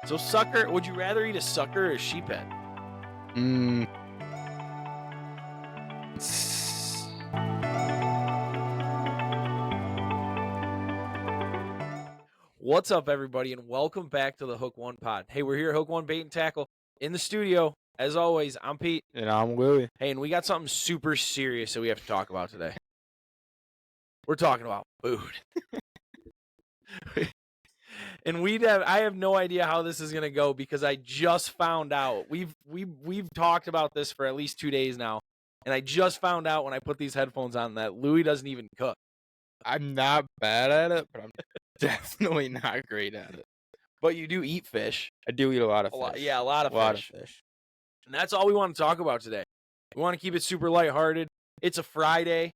So sucker, would you rather eat a sucker or a sheephead? What's up, everybody, and welcome back to the Hook One Pod. Hey, we're here at Hook One Bait and Tackle in the studio. As always, I'm Pete. And I'm Willie. Hey, and we got something super serious that we have to talk about today. We're talking about food. And I have no idea how this is gonna go because I just found out. We've talked about this for at least 2 days now, and I just found out when I put these headphones on that Louis doesn't even cook. I'm not bad at it, but I'm definitely not great at it. But you do eat fish. I do eat a lot of fish. A lot of fish. And that's all we want to talk about today. We want to keep it super lighthearted. It's a Friday.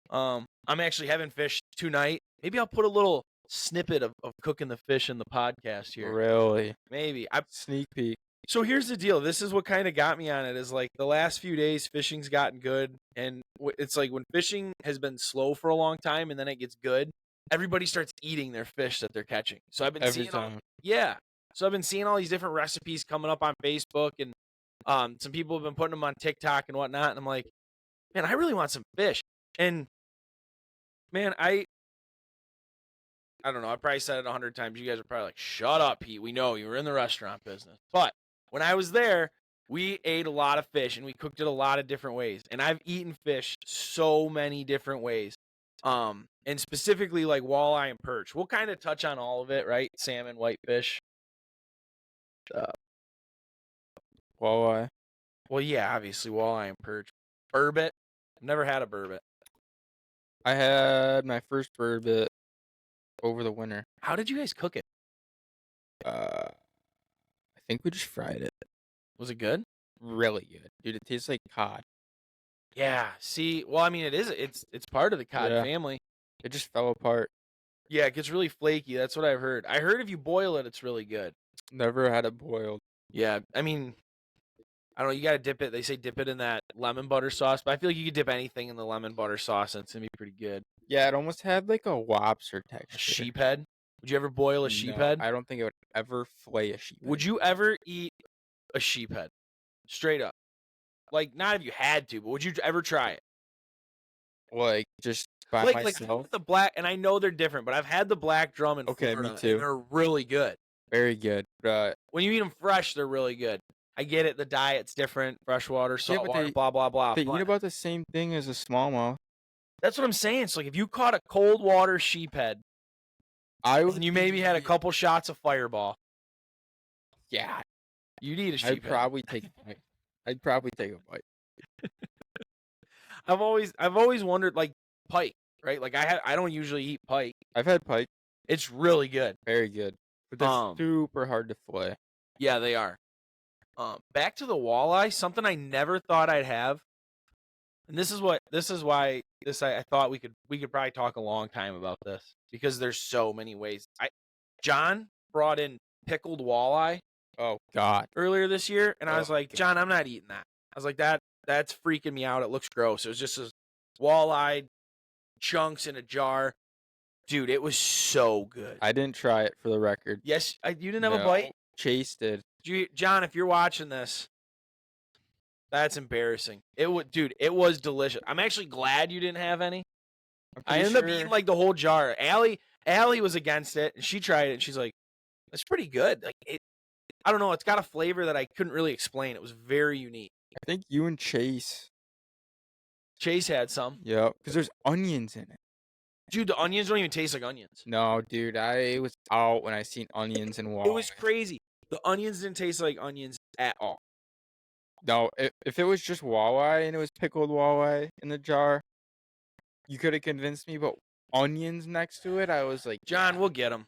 I'm actually having fish tonight. Maybe I'll put a little snippet of cooking the fish in the podcast here. Really? Maybe. Sneak peek. So here's the deal. This is what kind of got me on it is like the last few days fishing's gotten good. And it's like when fishing has been slow for a long time and then it gets good, everybody starts eating their fish that they're catching. So I've been Every time. So I've been seeing all these different recipes coming up on Facebook, and some people have been putting them on TikTok and whatnot. And I'm like, man, I really want some fish. And man, I don't know. I probably said it 100 times. You guys are probably like, shut up, Pete. We know you were in the restaurant business. But when I was there, we ate a lot of fish and we cooked it a lot of different ways. And I've eaten fish so many different ways. And specifically like walleye and perch. We'll kind of touch on all of it, right? Salmon, whitefish. Walleye. Well, yeah, obviously walleye and perch. Burbot. I've never had a burbot. I had my first burbot over the winter. How did you guys cook it? I think we just fried it. Was it good? Really good. Dude, it tastes like cod. Yeah. See, well, I mean, it's part of the cod family. It just fell apart. Yeah, it gets really flaky. That's what I've heard. I heard if you boil it, it's really good. Never had it boiled. Yeah, I mean, I don't know. You got to dip it. They say dip it in that lemon butter sauce, but I feel like you could dip anything in the lemon butter sauce and it's going to be pretty good. Yeah, it almost had like a lobster texture. A sheephead? Would you ever boil a sheephead? I don't think I would ever flay a sheephead. Would you ever eat a sheephead? Straight up. Like, not if you had to, but would you ever try it? Like, just by myself? Like the black, and I know they're different, but I've had the black drum in Florida, me too. And they're really good. Very good. When you eat them fresh, they're really good. I get it. The diet's different. Freshwater, saltwater, blah, blah, blah. They eat about the same thing as a smallmouth. That's what I'm saying. So, like, if you caught a cold water sheephead, and you maybe had a couple shots of Fireball. Yeah. You'd eat a sheephead. I'd probably take a bite. I've always wondered, like, pike, right? Like, I don't usually eat pike. I've had pike. It's really good. Very good. But they're super hard to flay. Yeah, they are. Back to the walleye, something I never thought I'd have. And this is why I thought we could probably talk a long time about this because there's so many ways. John brought in pickled walleye. Oh God! Earlier this year, and I was like, John, I'm not eating that. I was like, that's freaking me out. It looks gross. It was just walleye chunks in a jar. Dude, it was so good. I didn't try it for the record. Yes, you didn't have a bite? Chase did. John, if you're watching this, that's embarrassing. It was delicious. I'm actually glad you didn't have any. I ended up eating like the whole jar. Allie was against it, and she tried it, and she's like, "That's pretty good." Like I don't know. It's got a flavor that I couldn't really explain. It was very unique. I think you and Chase had some. Yeah, because there's onions in it. Dude, the onions don't even taste like onions. No, dude, I was out when I seen onions and walleye. It was crazy. The onions didn't taste like onions at all. No, if it was just walleye and it was pickled walleye in the jar, you could have convinced me. But onions next to it, I was like, John, we'll get them.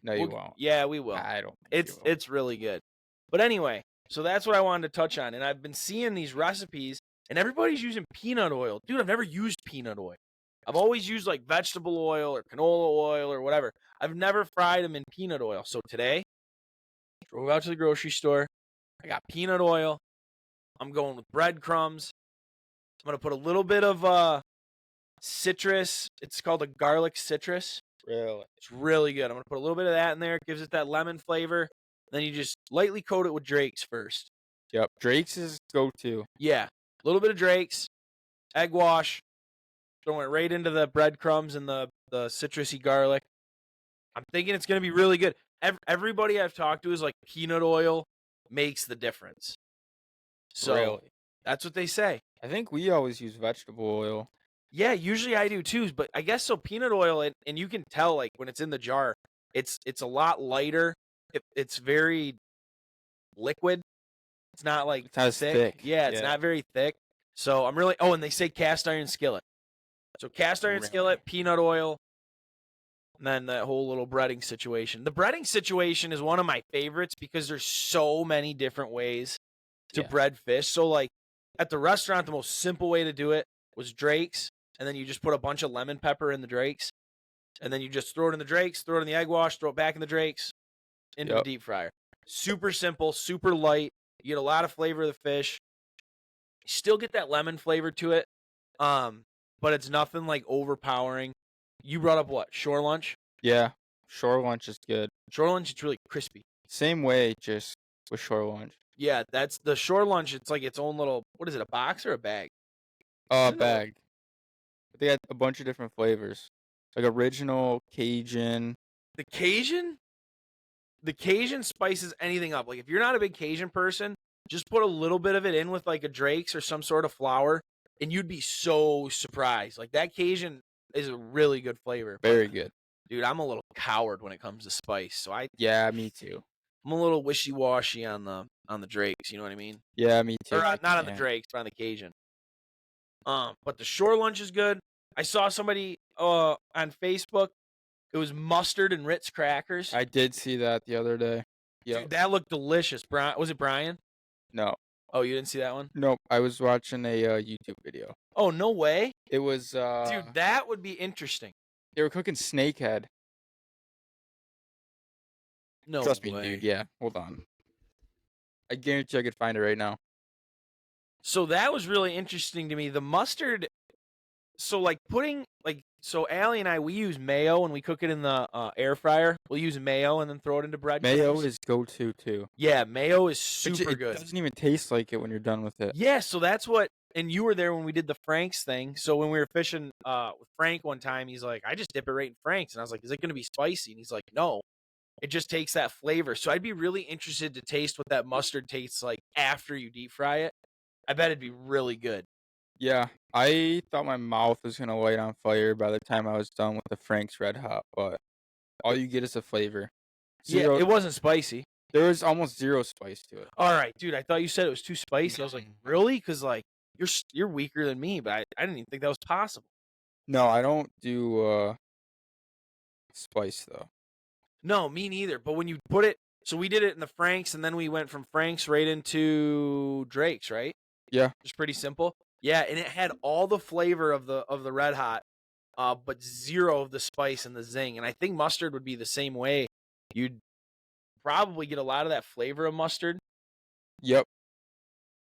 No, you won't. Yeah, we will. I don't. It's really good. But anyway, so that's what I wanted to touch on. And I've been seeing these recipes, and everybody's using peanut oil. Dude, I've never used peanut oil. I've always used like vegetable oil or canola oil or whatever. I've never fried them in peanut oil. So today, drove out to the grocery store. I got peanut oil. I'm going with breadcrumbs. I'm going to put a little bit of citrus. It's called a garlic citrus. Really? It's really good. I'm going to put a little bit of that in there. It gives it that lemon flavor. Then you just lightly coat it with Drake's first. Yep. Drake's is go-to. Yeah, a little bit of Drake's, egg wash, throw it right into the breadcrumbs and the citrusy garlic. I'm thinking it's going to be really good. Everybody I've talked to is like peanut oil makes the difference. So Really? that's what they say. I think we always use vegetable oil. Yeah, usually I do too, but I guess so peanut oil, and you can tell like when it's in the jar, it's a lot lighter. It's very liquid. It's not like It's not as thick. Yeah, it's not very thick. So I'm really and they say cast iron skillet. So cast iron skillet, peanut oil, and then that whole little breading situation. The breading situation is one of my favorites because there's so many different ways to bread fish. So like at the restaurant, the most simple way to do it was Drake's, and then you just put a bunch of lemon pepper in the Drake's, and then you just throw it in the Drake's, throw it in the egg wash, throw it back in the Drake's, into the deep fryer. Super simple, super light. You get a lot of flavor of the fish. You still get that lemon flavor to it, but it's nothing like overpowering. You brought up what? Shore lunch? Yeah, shore lunch is good. Shore lunch, it's really crispy. Same way, just with shore lunch. Yeah, that's the shore lunch. It's like its own little, what is it, a box or a bag? Bag. But they had a bunch of different flavors, like original, Cajun. The Cajun spices anything up. Like if you're not a big Cajun person, just put a little bit of it in with like a Drake's or some sort of flour, and you'd be so surprised. Like that Cajun is a really good flavor. Very good. Dude, I'm a little coward when it comes to spice. So Yeah, me too. I'm a little wishy-washy on the Drakes, you know what I mean? Yeah, me too. Or not on the Drakes, but on the Cajun. But the shore lunch is good. I saw somebody on Facebook. It was mustard and Ritz crackers. I did see that the other day. Yeah, that looked delicious. Was it Brian? No. Oh, you didn't see that one? Nope. I was watching a YouTube video. Oh, no way. It was dude, that would be interesting. They were cooking snakehead. No Trust way. me, dude. Yeah, hold on. I guarantee I could find it right now. So that was really interesting to me. The mustard. So like Allie and I, we use mayo when we cook it in the air fryer. We'll use mayo and then throw it into bread. Mayo is go-to too. Yeah, mayo is super good. It doesn't even taste like it when you're done with it. Yeah, so that's what. And you were there when we did the Frank's thing. So when we were fishing with Frank one time, he's like, I just dip it right in Frank's. And I was like, is it going to be spicy? And he's like, no. It just takes that flavor. So I'd be really interested to taste what that mustard tastes like after you deep fry it. I bet it'd be really good. Yeah, I thought my mouth was going to light on fire by the time I was done with the Frank's Red Hot, but all you get is the flavor. Yeah, it wasn't spicy. There was almost zero spice to it. All right, dude, I thought you said it was too spicy. I was like, really? Because, like, you're weaker than me, but I didn't even think that was possible. No, I don't do spice, though. No, me neither. But when you put it, so we did it in the Frank's, and then we went from Frank's right into Drake's, right? Yeah. Just pretty simple. Yeah, and it had all the flavor of the Red Hot, but zero of the spice and the zing. And I think mustard would be the same way. You'd probably get a lot of that flavor of mustard. Yep.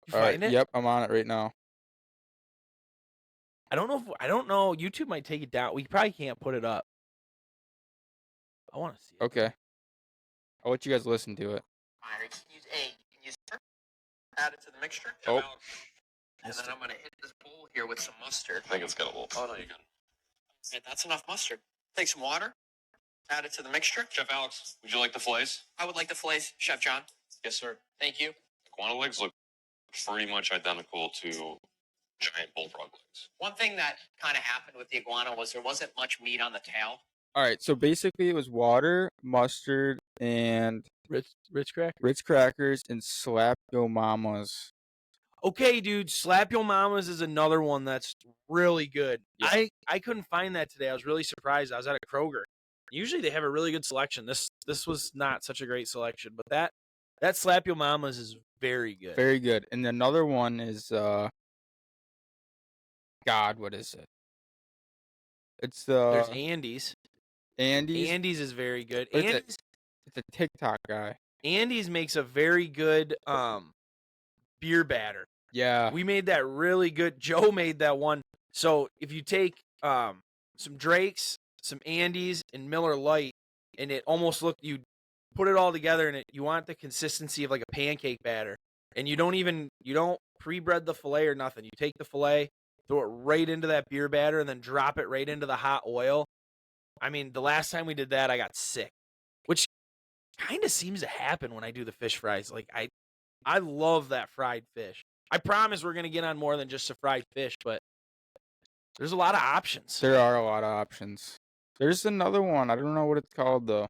You find it? Yep, I'm on it right now. I don't know. YouTube might take it down. We probably can't put it up. I want to see it. Okay. I'll let you guys listen to it. You can use add it to the mixture. Oh. And then I'm going to hit this bowl here with some mustard. I think it's got a little. Oh, no, you got it. And that's enough mustard. Take some water. Add it to the mixture. Chef Alex, would you like the fillets? I would like the fillets, Chef John. Yes, sir. Thank you. Iguana legs look pretty much identical to giant bullfrog legs. One thing that kind of happened with the iguana was there wasn't much meat on the tail. All right, so basically it was water, mustard, and Ritz crackers. Ritz crackers and Slap Yo Mamas. Okay, dude, Slap Yo Mamas is another one that's really good. Yeah. I couldn't find that today. I was really surprised. I was at a Kroger. Usually they have a really good selection. This was not such a great selection, but that Slap Yo Mamas is very good. Very good. And another one is God, what is it? It's There's Andy's. Andy's is very good. It's a TikTok guy. Andy's makes a very good beer batter. Yeah. We made that really good. Joe made that one. So if you take some Drake's, some Andy's, and Miller Lite, and it almost looked, you put it all together, and you want the consistency of like a pancake batter. And you don't pre-bread the fillet or nothing. You take the fillet, throw it right into that beer batter, and then drop it right into the hot oil. I mean, the last time we did that, I got sick, which kind of seems to happen when I do the fish fries. Like I love that fried fish. I promise we're gonna get on more than just a fried fish, but there's a lot of options. There are a lot of options. There's another one. I don't know what it's called though.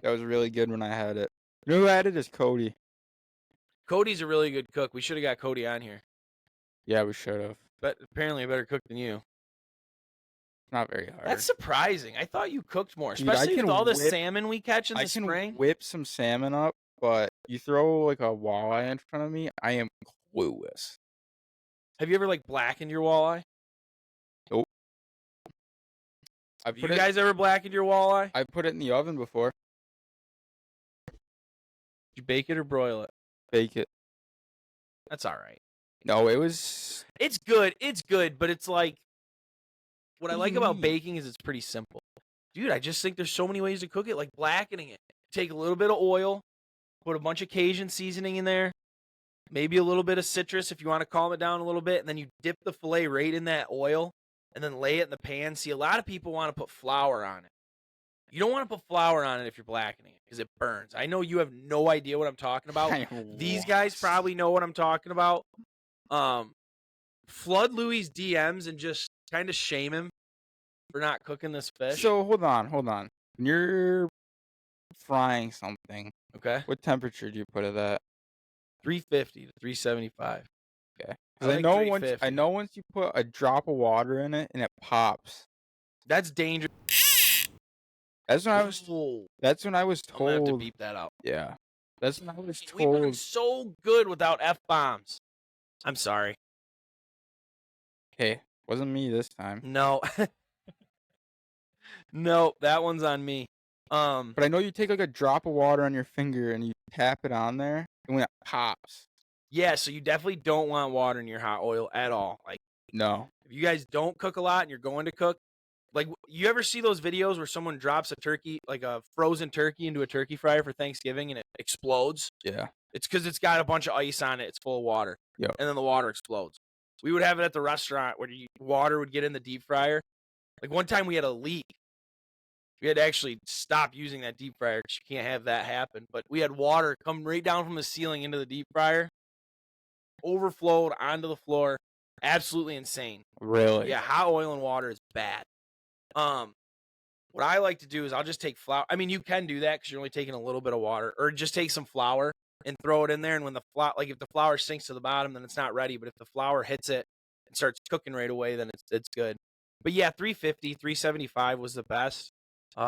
That was really good when I had it. You know who had it is Cody. Cody's a really good cook. We should have got Cody on here, Yeah, we should have. but apparently a better cook than you. Not very hard. That's surprising. I thought you cooked more, Dude, I especially with can all the whip- salmon we catch in I the can spring. whip some salmon up, but you throw like a walleye in front of me, I am clueless. Have you ever like blackened your walleye? I Have put you it. guys ever blackened your walleye? I put it in the oven before. Did you bake it or broil it? Bake it. That's all right. No, it was. It's good. It's good, but it's like what I What do like you about mean? baking is it's pretty simple. Dude, I just think there's so many ways to cook it, like blackening it. Take a little bit of oil, put a bunch of Cajun seasoning in there, maybe a little bit of citrus if you want to calm it down a little bit, and then you dip the filet right in that oil and then lay it in the pan. See, a lot of people want to put flour on it. You don't want to put flour on it if you're blackening it because it burns. I know you have no idea what I'm talking about. These guys probably know what I'm talking about. Flood Louis' DMs and just kind of shame him for not cooking this fish. So hold on. When you're frying something, Okay. what temperature do you put it at? 350 to 375. Okay. I Because like I 350. know once you put a drop of water in it and it pops. That's dangerous. That's when I was. Ooh, That's when I was I'm gonna have to told. beep that out. Yeah. That's when I was We've been told. so good without F-bombs. I'm sorry. Hey, wasn't me this time. No. No, that one's on me. But I know you take like a drop of water on your finger and you tap it on there, and when it pops. Yeah, so you definitely don't want water in your hot oil at all. Like, No. if you guys don't cook a lot and you're going to cook, like, you ever see those videos where someone drops a turkey, like a frozen turkey, into a turkey fryer for Thanksgiving and it explodes? Yeah. It's because it's got a bunch of ice on it. It's full of water. Yep. And then the water explodes. We would have it at the restaurant where water would get in the deep fryer. Like, one time we had a leak. We had to actually stop using that deep fryer because you can't have that happen. But we had water come right down from the ceiling into the deep fryer, overflowed onto the floor. Absolutely insane. Really? Yeah, hot oil and water is bad. What I like to do is I'll just take flour. I mean, you can do that because you're only taking a little bit of water, or just take some flour and throw it in there. And when the flour, like if the flour sinks to the bottom, then it's not ready. But if the flour hits it and starts cooking right away, then it's good. But yeah, 350, 375 was the best.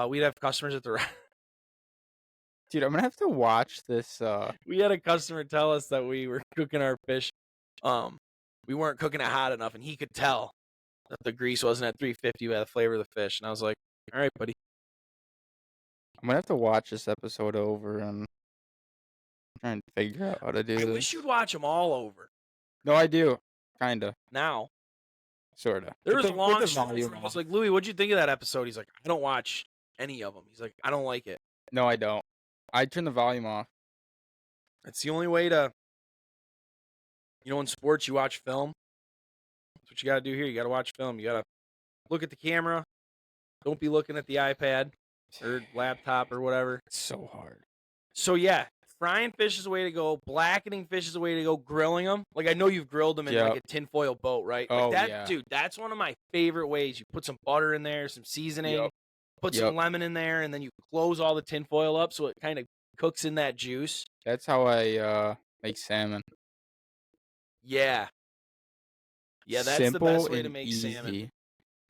We'd have customers at the. Dude, I'm gonna have to watch this. We had a customer tell us that we were cooking our fish. We weren't cooking it hot enough, and he could tell that the grease wasn't at 350 by the flavor of the fish. And I was like, "All right, buddy." I'm gonna have to watch this episode over and try and figure out how to do I this. wish you'd watch them all over. No, I do. Kinda. Now, Sorta. there was With a the long volume story. I was off. like, "Louis, what'd you think of that episode?" He's like, "I don't watch any of them." He's like, "I don't like it." No, I don't. I turn the volume off. It's the only way to, in sports, you watch film. That's what you got to do here. You got to watch film. You got to look at the camera. Don't be looking at the iPad or laptop or whatever. It's so hard. So, yeah, frying fish is the way to go. Blackening fish is the way to go. Grilling them. Like, I know you've grilled them in like a tinfoil boat, right? Like Oh, that, yeah. Dude, that's one of my favorite ways. You put some butter in there, some seasoning, put some lemon in there, and then you close all the tinfoil up so it kind of cooks in that juice. That's how I make salmon. Yeah. Yeah, that's Simple the best way to and make easy. salmon.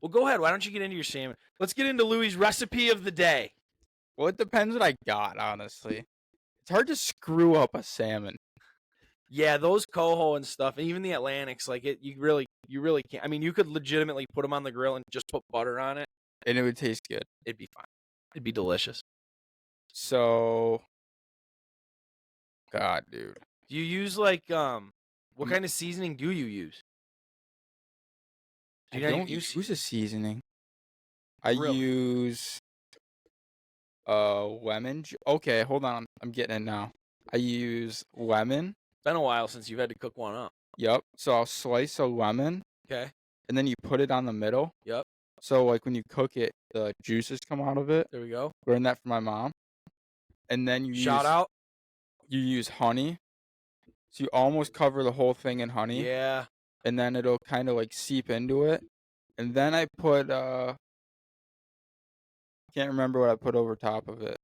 Well, go ahead. Why don't you get into your salmon? Let's get into Louis' recipe of the day. Well, it depends what I got, honestly. It's hard to screw up a salmon. Yeah, those coho and stuff, and even the Atlantics, like you really can't. I mean, you could legitimately put them on the grill and just put butter on it. And it would taste good. It'd be fine. It'd be delicious. So, God, dude. Do you use what kind of seasoning do you use? I don't use a seasoning. I Really? use Lemon. Okay, hold on. I'm getting it now. I use lemon. Been a while since you've had to cook one up. Yep. So I'll slice a lemon, Okay. and then you put it on the middle. Yep. So like when you cook it, the juices come out of it. There we go. Learned that from my mom. And then Shout out. you use honey. So you almost cover the whole thing in honey. Yeah. And then it'll kind of like seep into it. And then I put can't remember what I put over top of it.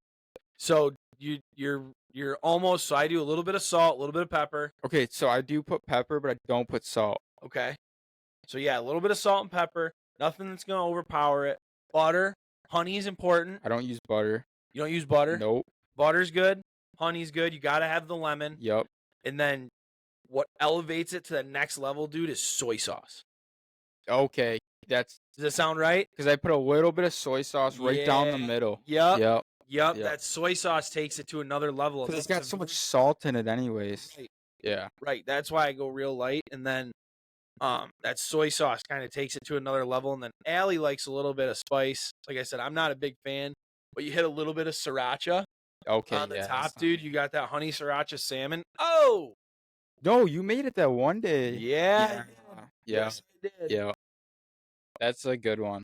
So you're almost. So I do a little bit of salt, a little bit of pepper. Okay, so I do put pepper, but I don't put salt. Okay. So yeah, a little bit of salt and pepper. Nothing that's gonna overpower it. Butter, honey is important. I don't use butter. You don't use butter? Nope. Butter's good. Honey's good. You gotta have the lemon. Yep. And then what elevates it to the next level, dude, is soy sauce. Okay, Does that sound right? because I put a little bit of soy sauce right down the Yeah. middle. Yep. Yep. Yep. Yep. That soy sauce takes it to another level. Because it's got so much salt in it, anyways. Right. Yeah. Right. That's why I go real light, and then that soy sauce kind of takes it to another level. And then Allie likes a little bit of spice. Like I said, I'm not a big fan, but you hit a little bit of sriracha Okay. on the yeah, top, that's not- dude. You got that honey sriracha salmon. Oh, No, you made it that one day. yeah. Yeah. Yes, I did. Yeah. That's a good one.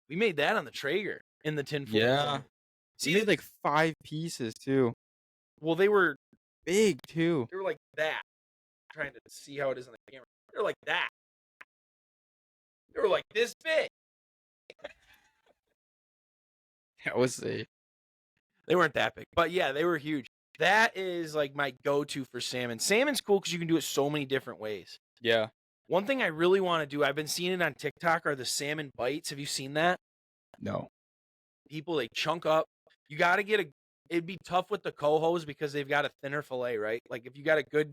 We made that on the Traeger in the tin foil. Yeah. See, You made like 5 pieces too. well, they were Big too. like that. I'm trying to see how it is on the camera. They're like that. They were like this big. That was a They weren't that big, but yeah, they were huge. That is like my go-to for salmon. Salmon's cool because you can do it so many different ways. yeah. One thing I really want to do, I've been seeing it on TikTok, are the salmon bites. Have you seen that? No. People, they chunk up. You got to get it'd be tough with the cohos because they've got a thinner fillet, right? Like if you got a good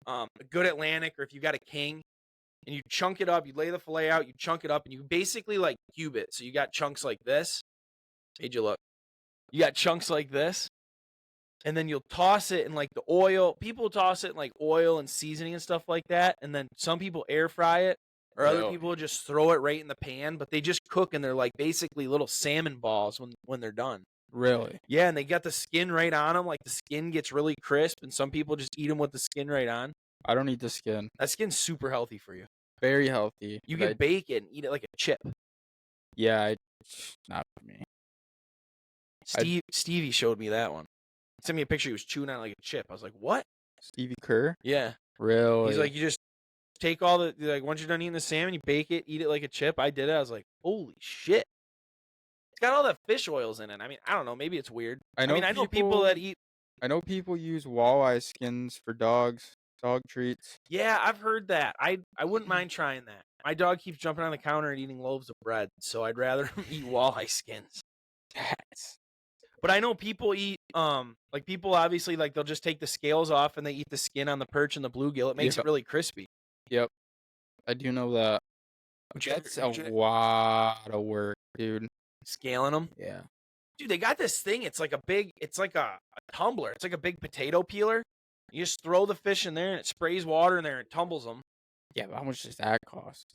Atlantic, or if you got a king and you chunk it up, you lay the fillet out, you chunk it up, and you basically like cube it. So you got chunks like this. Made you look. You got chunks like this. And then you'll toss it in like the oil. People toss it in like oil and seasoning and stuff like that. And then some people air fry it, or other Really? people just throw it right in the pan. But they just cook, and they're like basically little salmon balls when they're done. Really? Yeah, and they got the skin right on them. Like the skin gets really crisp, and some people just eat them with the skin right on. I don't eat the skin. That skin's super healthy for you. Very healthy. You but can bake it and eat it like a chip. not for me. Stevie showed me that one. He sent me a picture. He was chewing on it like a chip. I was like, what? Stevie Kerr? Yeah. Really? He's like, you just take all the, like, once you're done eating the salmon, you bake it, eat it like a chip. I did it. I was like, holy shit. It's got all the fish oils in it. I mean, I don't know. Maybe it's weird. I know people that eat. I know people use walleye skins for dog treats. Yeah, I've heard that. I wouldn't mind trying that. My dog keeps jumping on the counter and eating loaves of bread, so I'd rather eat walleye skins. But I know people eat, like people obviously, like they'll just take the scales off and they eat the skin on the perch and the bluegill. It makes it really crispy. Yep. I do know that. That's a lot of work, dude. Scaling them. Yeah. Dude, they got this thing. It's like a tumbler. It's like a big potato peeler. You just throw the fish in there and it sprays water in there and tumbles them. Yeah, but how much does that cost?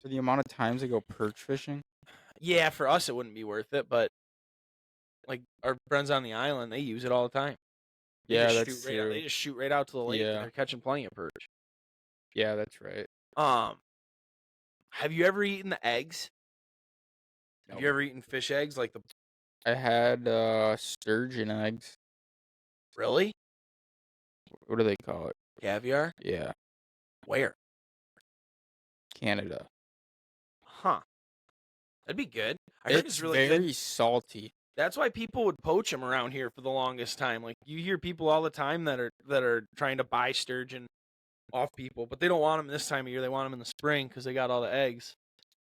For the amount of times I go perch fishing? Yeah, for us it wouldn't be worth it, but like our friends on the island, they use it all the time. Yeah, that's true. They just shoot right out to the lake, Yeah. and they're catching plenty of perch. Yeah, that's right. Have you ever eaten the eggs? No. Have you ever eaten fish eggs? Like I had sturgeon eggs. really? What do they call it? Caviar? Yeah, Where? Canada. Huh. That'd be good. I heard it's really very good. salty. That's why people would poach them around here for the longest time. Like you hear people all the time that are trying to buy sturgeon off people, but they don't want them this time of year. They want them in the spring because they got all the eggs.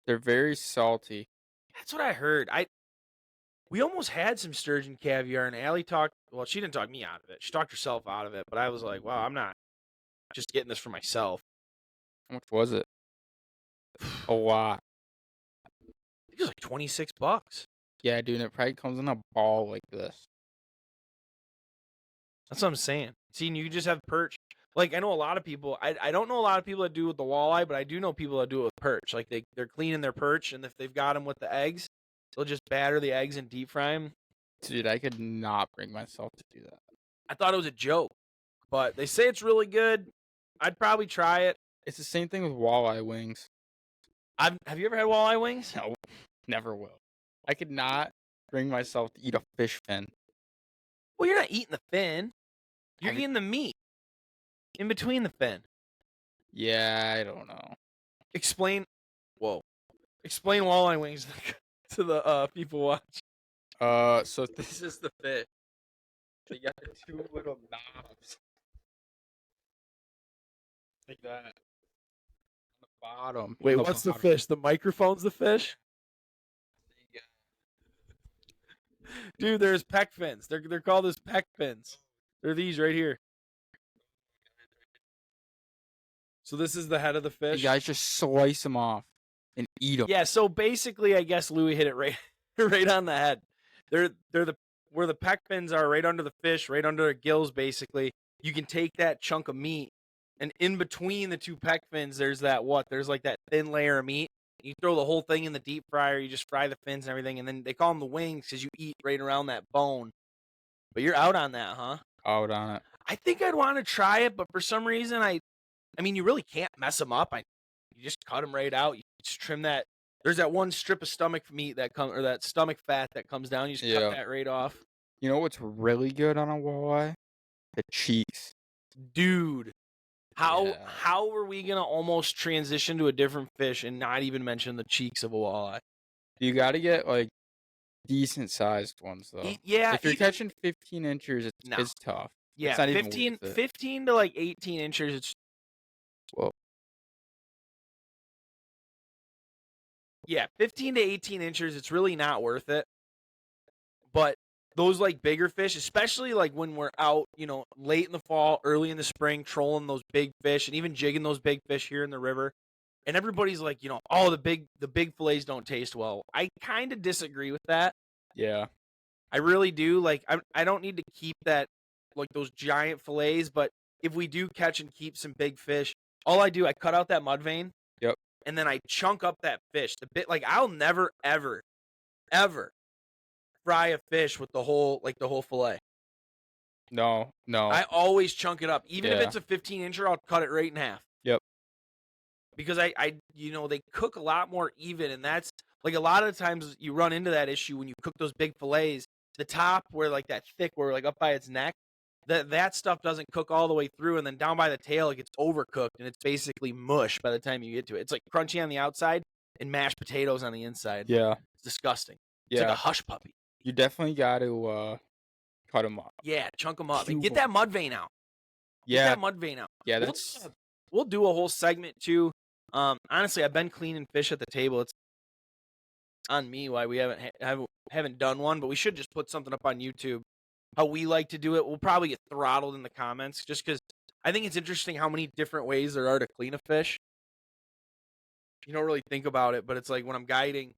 They're very salty. That's what I heard. We almost had some sturgeon caviar, and Allie talked. Well, she didn't talk me out of it. She talked herself out of it. But I was like, wow, I'm not just getting this for myself. How much was it? A lot. I think it was like $26. Yeah, dude, it probably comes in a ball like this. That's what I'm saying. See, you can just have perch. Like, I know a lot of people. I don't know a lot of people that do it with the walleye, but I do know people that do it with perch. Like, they're cleaning their perch, and if they've got them with the eggs, they'll just batter the eggs and deep fry them. Dude, I could not bring myself to do that. I thought it was a joke, but they say it's really good. I'd probably try it. It's the same thing with walleye wings. Have you ever had walleye wings? No, never will. I could not bring myself to eat a fish fin. Well, you're not eating the fin. You're Have you- eating the meat in between the fin. Yeah, I don't know. Explain walleye wings to the people watch. So this is the fish. They got the two little knobs. Like that. On the bottom. Wait, on what's the bottom. fish? The microphone's the fish? Dude, there's peck fins. They're called as peck fins. They're these right here. So this is the head of the You fish. guys just slice them off and eat them. Yeah, so basically I guess Louis hit it right right on the head. They're where the peck fins are, right under the fish, right under the gills basically. You can take that chunk of meat, and in between the two peck fins there's like that thin layer of meat. You throw the whole thing in the deep fryer, you just fry the fins and everything, and then they call them the wings because you eat right around that bone. But you're out on that, huh? Out on it. I think I'd want to try it, but for some reason I mean, you really can't mess them up. You just cut them right out. You just trim that. There's that one strip of stomach meat or that stomach fat that comes down. You just cut that right off. You know what's really good on a walleye? The cheeks. Dude, Yeah. how are we gonna almost transition to a different fish and not even mention the cheeks of a walleye? You got to get like decent sized ones though. Yeah, If you're even- catching 15 inches, No. it's tough. yeah, it's not even 15, worth it. 15 to like 18 inches. It's Well, yeah, 15 to 18 inches. It's really not worth it. But those like bigger fish, especially like when we're out, late in the fall, early in the spring, trolling those big fish and even jigging those big fish here in the river. And everybody's like, oh, the big fillets don't taste well. I kind of disagree with that. yeah. I really do. Like, I don't need to keep that, like those giant fillets. But if we do catch and keep some big fish, all I do, I cut out that mud vein. Yep. And then I chunk up that fish. Like I'll never, ever, ever fry a fish with the whole fillet. No. I always chunk it up. Even if Yeah. it's a 15-incher, I'll cut it right in half. Yep. Because they cook a lot more even, and that's like a lot of the times you run into that issue when you cook those big fillets. The top where like that thick, where like up by its neck, that stuff doesn't cook all the way through, and then down by the tail it gets overcooked, and it's basically mush by the time you get to it. It's like crunchy on the outside and mashed potatoes on the inside. Yeah. It's disgusting. It's Yeah. like a hush puppy. You definitely got to cut them up. Yeah, chunk them up and Cube get that mud vein out. Get Yeah. that mud vein out. Yeah. We'll- That's We'll do a whole segment too. Honestly, I've been cleaning fish at the table. It's on me why we haven't done one, but we should just put something up on YouTube. How we like to do it. We'll probably get throttled in the comments just because I think it's interesting how many different ways there are to clean a fish. You don't really think about it, but it's like when I'm guiding,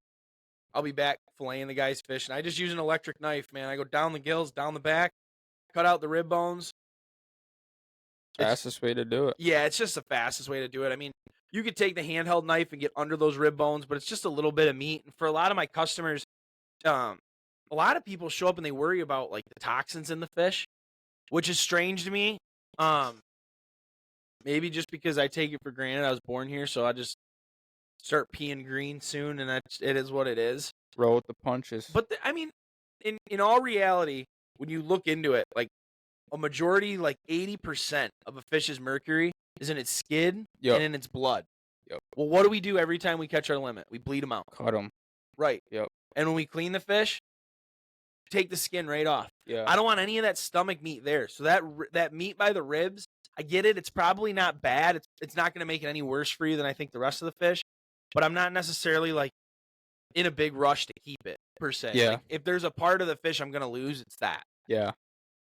I'll be back filleting the guy's fish, and I just use an electric knife, man. I go down the gills, down the back, cut out the rib bones. fastest way to do it. Yeah, it's just the fastest way to do it. I mean, you could take the handheld knife and get under those rib bones, but it's just a little bit of meat. And for a lot of my customers, a lot of people show up and they worry about like the toxins in the fish, which is strange to me. Maybe just because I take it for granted. I was born here, so I just start peeing green soon, and it is what it is. Roll with the punches. But I mean, in all reality, when you look into it, like a majority, like 80% of a fish's mercury is in its skin Yep. and in its blood. Yep. Well, what do we do every time we catch our limit? We bleed them out. Cut them. Right. Yep. And when we clean the fish, take the skin right off. Yeah. I don't want any of that stomach meat there. So that meat by the ribs, I get it. It's probably not bad. It's not going to make it any worse for you than I think the rest of the fish. But I'm not necessarily like in a big rush to keep it per se. Yeah. Like, if there's a part of the fish I'm going to lose, it's that. Yeah.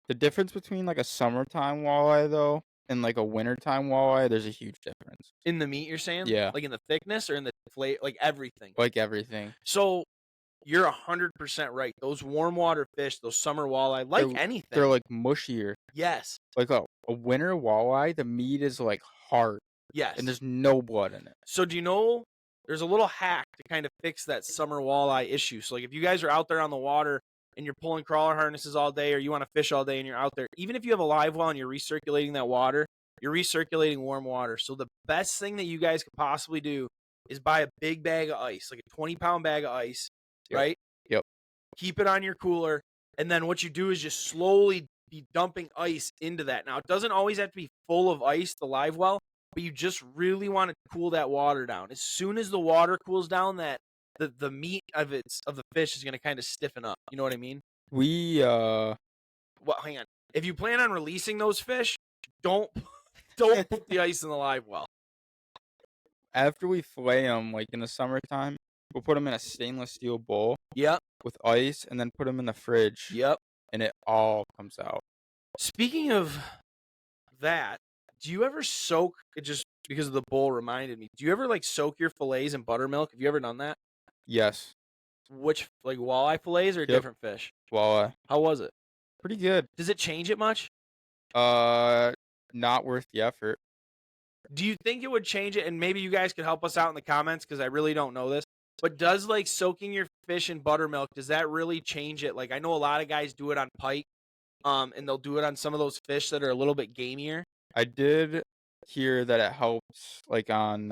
The difference between like a summertime walleye though and like a wintertime walleye, there's a huge difference. In the meat, you're saying? Yeah. Like in the thickness or in the flavor, like everything. Like everything. So you're 100% right. Those warm water fish, those summer walleye, like anything. They're like mushier. Yes. Like a winter walleye, the meat is like hard Yes. and there's no blood in it. So do you know there's a little hack to kind of fix that summer walleye issue? So like if you guys are out there on the water and you're pulling crawler harnesses all day, or you want to fish all day and you're out there, even if you have a live well and you're recirculating that water, you're recirculating warm water. So the best thing that you guys could possibly do is buy a big bag of ice, like a 20-pound bag of ice, right? Yep. Keep it on your cooler, and then what you do is just slowly be dumping ice into that. Now, it doesn't always have to be full of ice, the live well, but you just really want to cool that water down. As soon as the water cools down, that the meat of the fish is going to kind of stiffen up. You know what I mean? We Well, hang on. If you plan on releasing those fish, don't put the ice in the live well. after we fillet them, like in the summertime, we'll put them in a stainless steel bowl Yep. with ice, and then put them in the fridge. Yep. And it all comes out. Speaking of that, do you ever soak it? Just because the bowl reminded me, do you ever like soak your fillets in buttermilk? Have you ever done that? Yes. Which, like, walleye fillets or different fish? Walleye. How was it? Pretty good. Does it change it much? Not worth the effort. Do you think it would change it? And maybe you guys could help us out in the comments, because I really don't know this. But does like soaking your fish in buttermilk, does that really change it? Like, I know a lot of guys do it on pike, and they'll do it on some of those fish that are a little bit gamier. I did hear that it helps, like on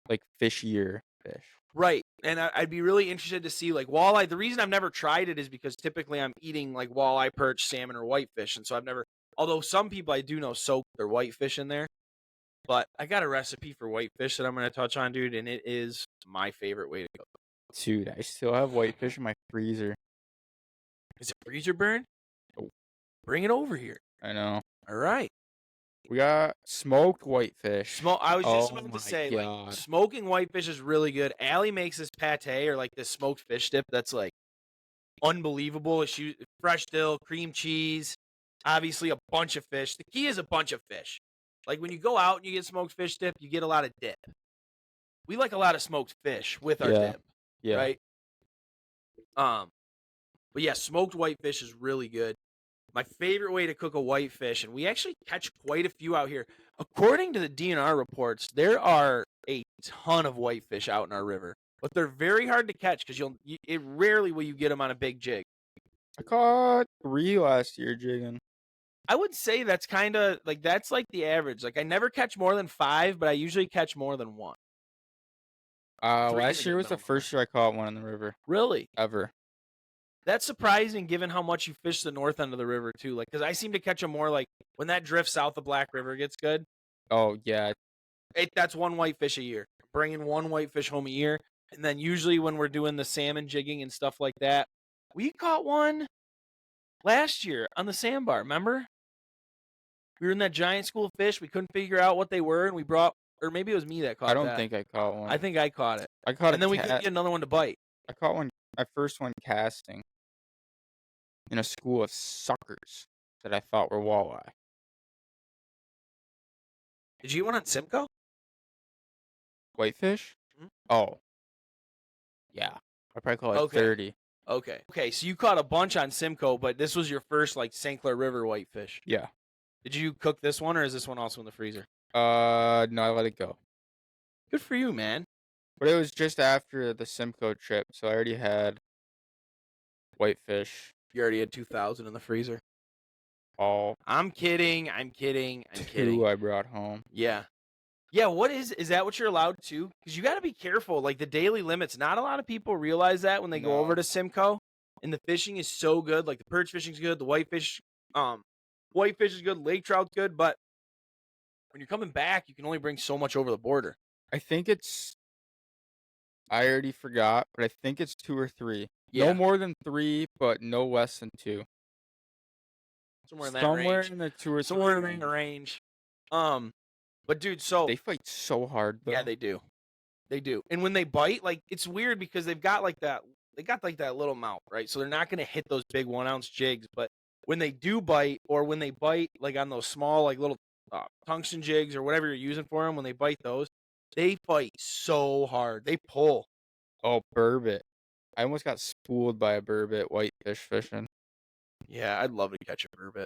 like fishier fish. Right. And I'd be really interested to see, like, walleye. The reason I've never tried it is because typically I'm eating like walleye, perch, salmon, or whitefish, and so I've never. Although some people I do know soak their whitefish in there. But I got a recipe for whitefish that I'm going to touch on, dude, and it is my favorite way to cook. Dude, I still have whitefish in my freezer. Is it freezer burn? Oh. Bring it over here. I know. All right. We got smoked whitefish. I was just Oh about my to say, God. like, smoking whitefish is really good. Allie makes this pate, or like this smoked fish dip that's like unbelievable. She fresh dill, cream cheese, obviously a bunch of fish. The key is a bunch of fish. Like when you go out and you get smoked fish dip, you get a lot of dip. We like a lot of smoked fish with our dip, Yeah. right? But yeah, smoked whitefish is really good. My favorite way to cook a whitefish, and we actually catch quite a few out here. According to the DNR reports, there are a ton of whitefish out in our river, but they're very hard to catch because it rarely will you get them on a big jig. I caught 3 last year jigging. I would say that's kind of like that's like the average. Like I never catch more than 5, but I usually catch more than 1. 3 is a Last good year was the number. first year I caught one in the river Really? ever. That's surprising given how much you fish the north end of the river too. Like, because I seem to catch them more like when that drift south of Black River gets good. Oh yeah. That's 1 whitefish a year. Bringing 1 whitefish home a year, and then usually when we're doing the salmon jigging and stuff like that, we caught 1 last year on the sandbar. Remember? We were in that giant school of fish. We couldn't figure out what they were, and we brought, or maybe it was me that caught. I don't think I caught one. I think I caught it. I caught and then we couldn't get another one to bite. I caught one. My first one casting in a school of suckers that I thought were walleye. Did you get one on Simcoe? Whitefish? Mhm. Oh. Yeah. I probably caught like Okay. 30. Okay, so you caught a bunch on Simcoe, but this was your first like St. Clair River whitefish. Yeah. Did you cook this one, or is this one also in the freezer? No, I let it go. Good for you, man. But it was just after the Simcoe trip, so I already had whitefish. You already had 2,000 in the freezer. All I'm kidding. I'm kidding. I'm kidding. 2 I brought home. Yeah. Yeah, what is that what you're allowed to? Because you got to be careful. Like the daily limits, not a lot of people realize that when they go over to Simcoe. And the fishing is so good. Like the perch fishing's good. The whitefish is good. Lake trout's good. But when you're coming back, you can only bring so much over the border. I think I already forgot, but I think it's 2 or 3. Yeah. No more than 3, but no less than 2. Somewhere in that Somewhere range. in the 2 or 3. Somewhere in the range. But dude, so They fight so hard, though. yeah, they do. They do. And when they bite, like it's weird because they've got like that. They got like that little mouth, right? So they're not going to hit those big 1-ounce jigs. But when they do bite, or when they bite like on those small like little tungsten jigs or whatever you're using for them, when they bite those, they fight so hard. They pull. Oh, burbot. I almost got spooled by a burbot whitefish fishing. Yeah, I'd love to catch a burbot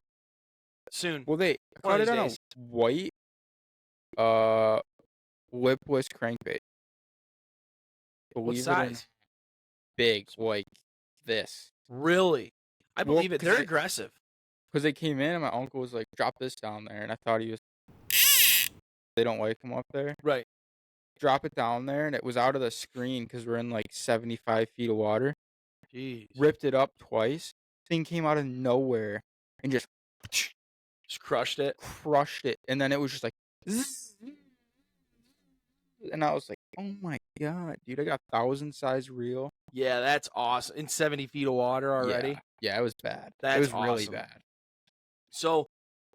soon. Well, they One caught of it these on days. a white lipless crankbait. What Believe it or not, size? big, like this. Really? I Well, believe it. 'cause They're they- aggressive. Because they came in and my uncle was like, drop this down there. And I thought he was, they don't like them up there. Right. Drop it down there. And it was out of the screen because we're in like 75 feet of water. Jeez. Ripped it up twice. Thing came out of nowhere and just Just crushed it. crushed it. And then it was just like, zzz. And I was like, oh my God, dude, I got 1,000 size reel. Yeah, that's awesome. In 70 feet of water already. Yeah, it was bad. That's it was really awesome. bad. So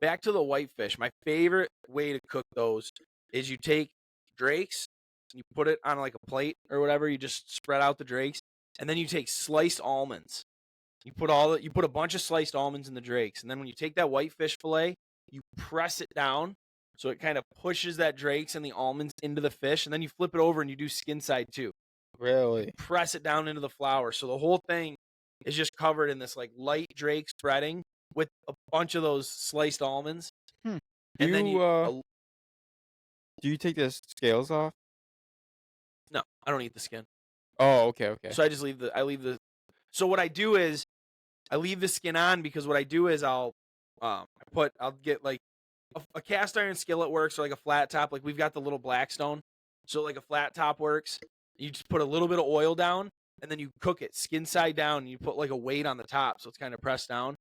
back to the whitefish. My favorite way to cook those is you take drakes, you put it on like a plate or whatever. You just spread out the drakes, and then you take sliced almonds. You put a bunch of sliced almonds in the drakes, and then when you take that whitefish fillet, you press it down so it kind of pushes that drakes and the almonds into the fish, and then you flip it over and you do skin side too. Really? Press it down into the flour, so the whole thing is just covered in this like light drake spreading with a bunch of those sliced almonds. Do And then do you take the scales off? no, I don't eat the skin. Oh, okay. So I just leave the. So what I do is I leave the skin on because what I do is I'll get like a cast iron skillet works or like a flat top. Like we've got the little Blackstone, so like a flat top works. You just put a little bit of oil down and then you cook it skin side down. And you put like a weight on the top so it's kind of pressed down.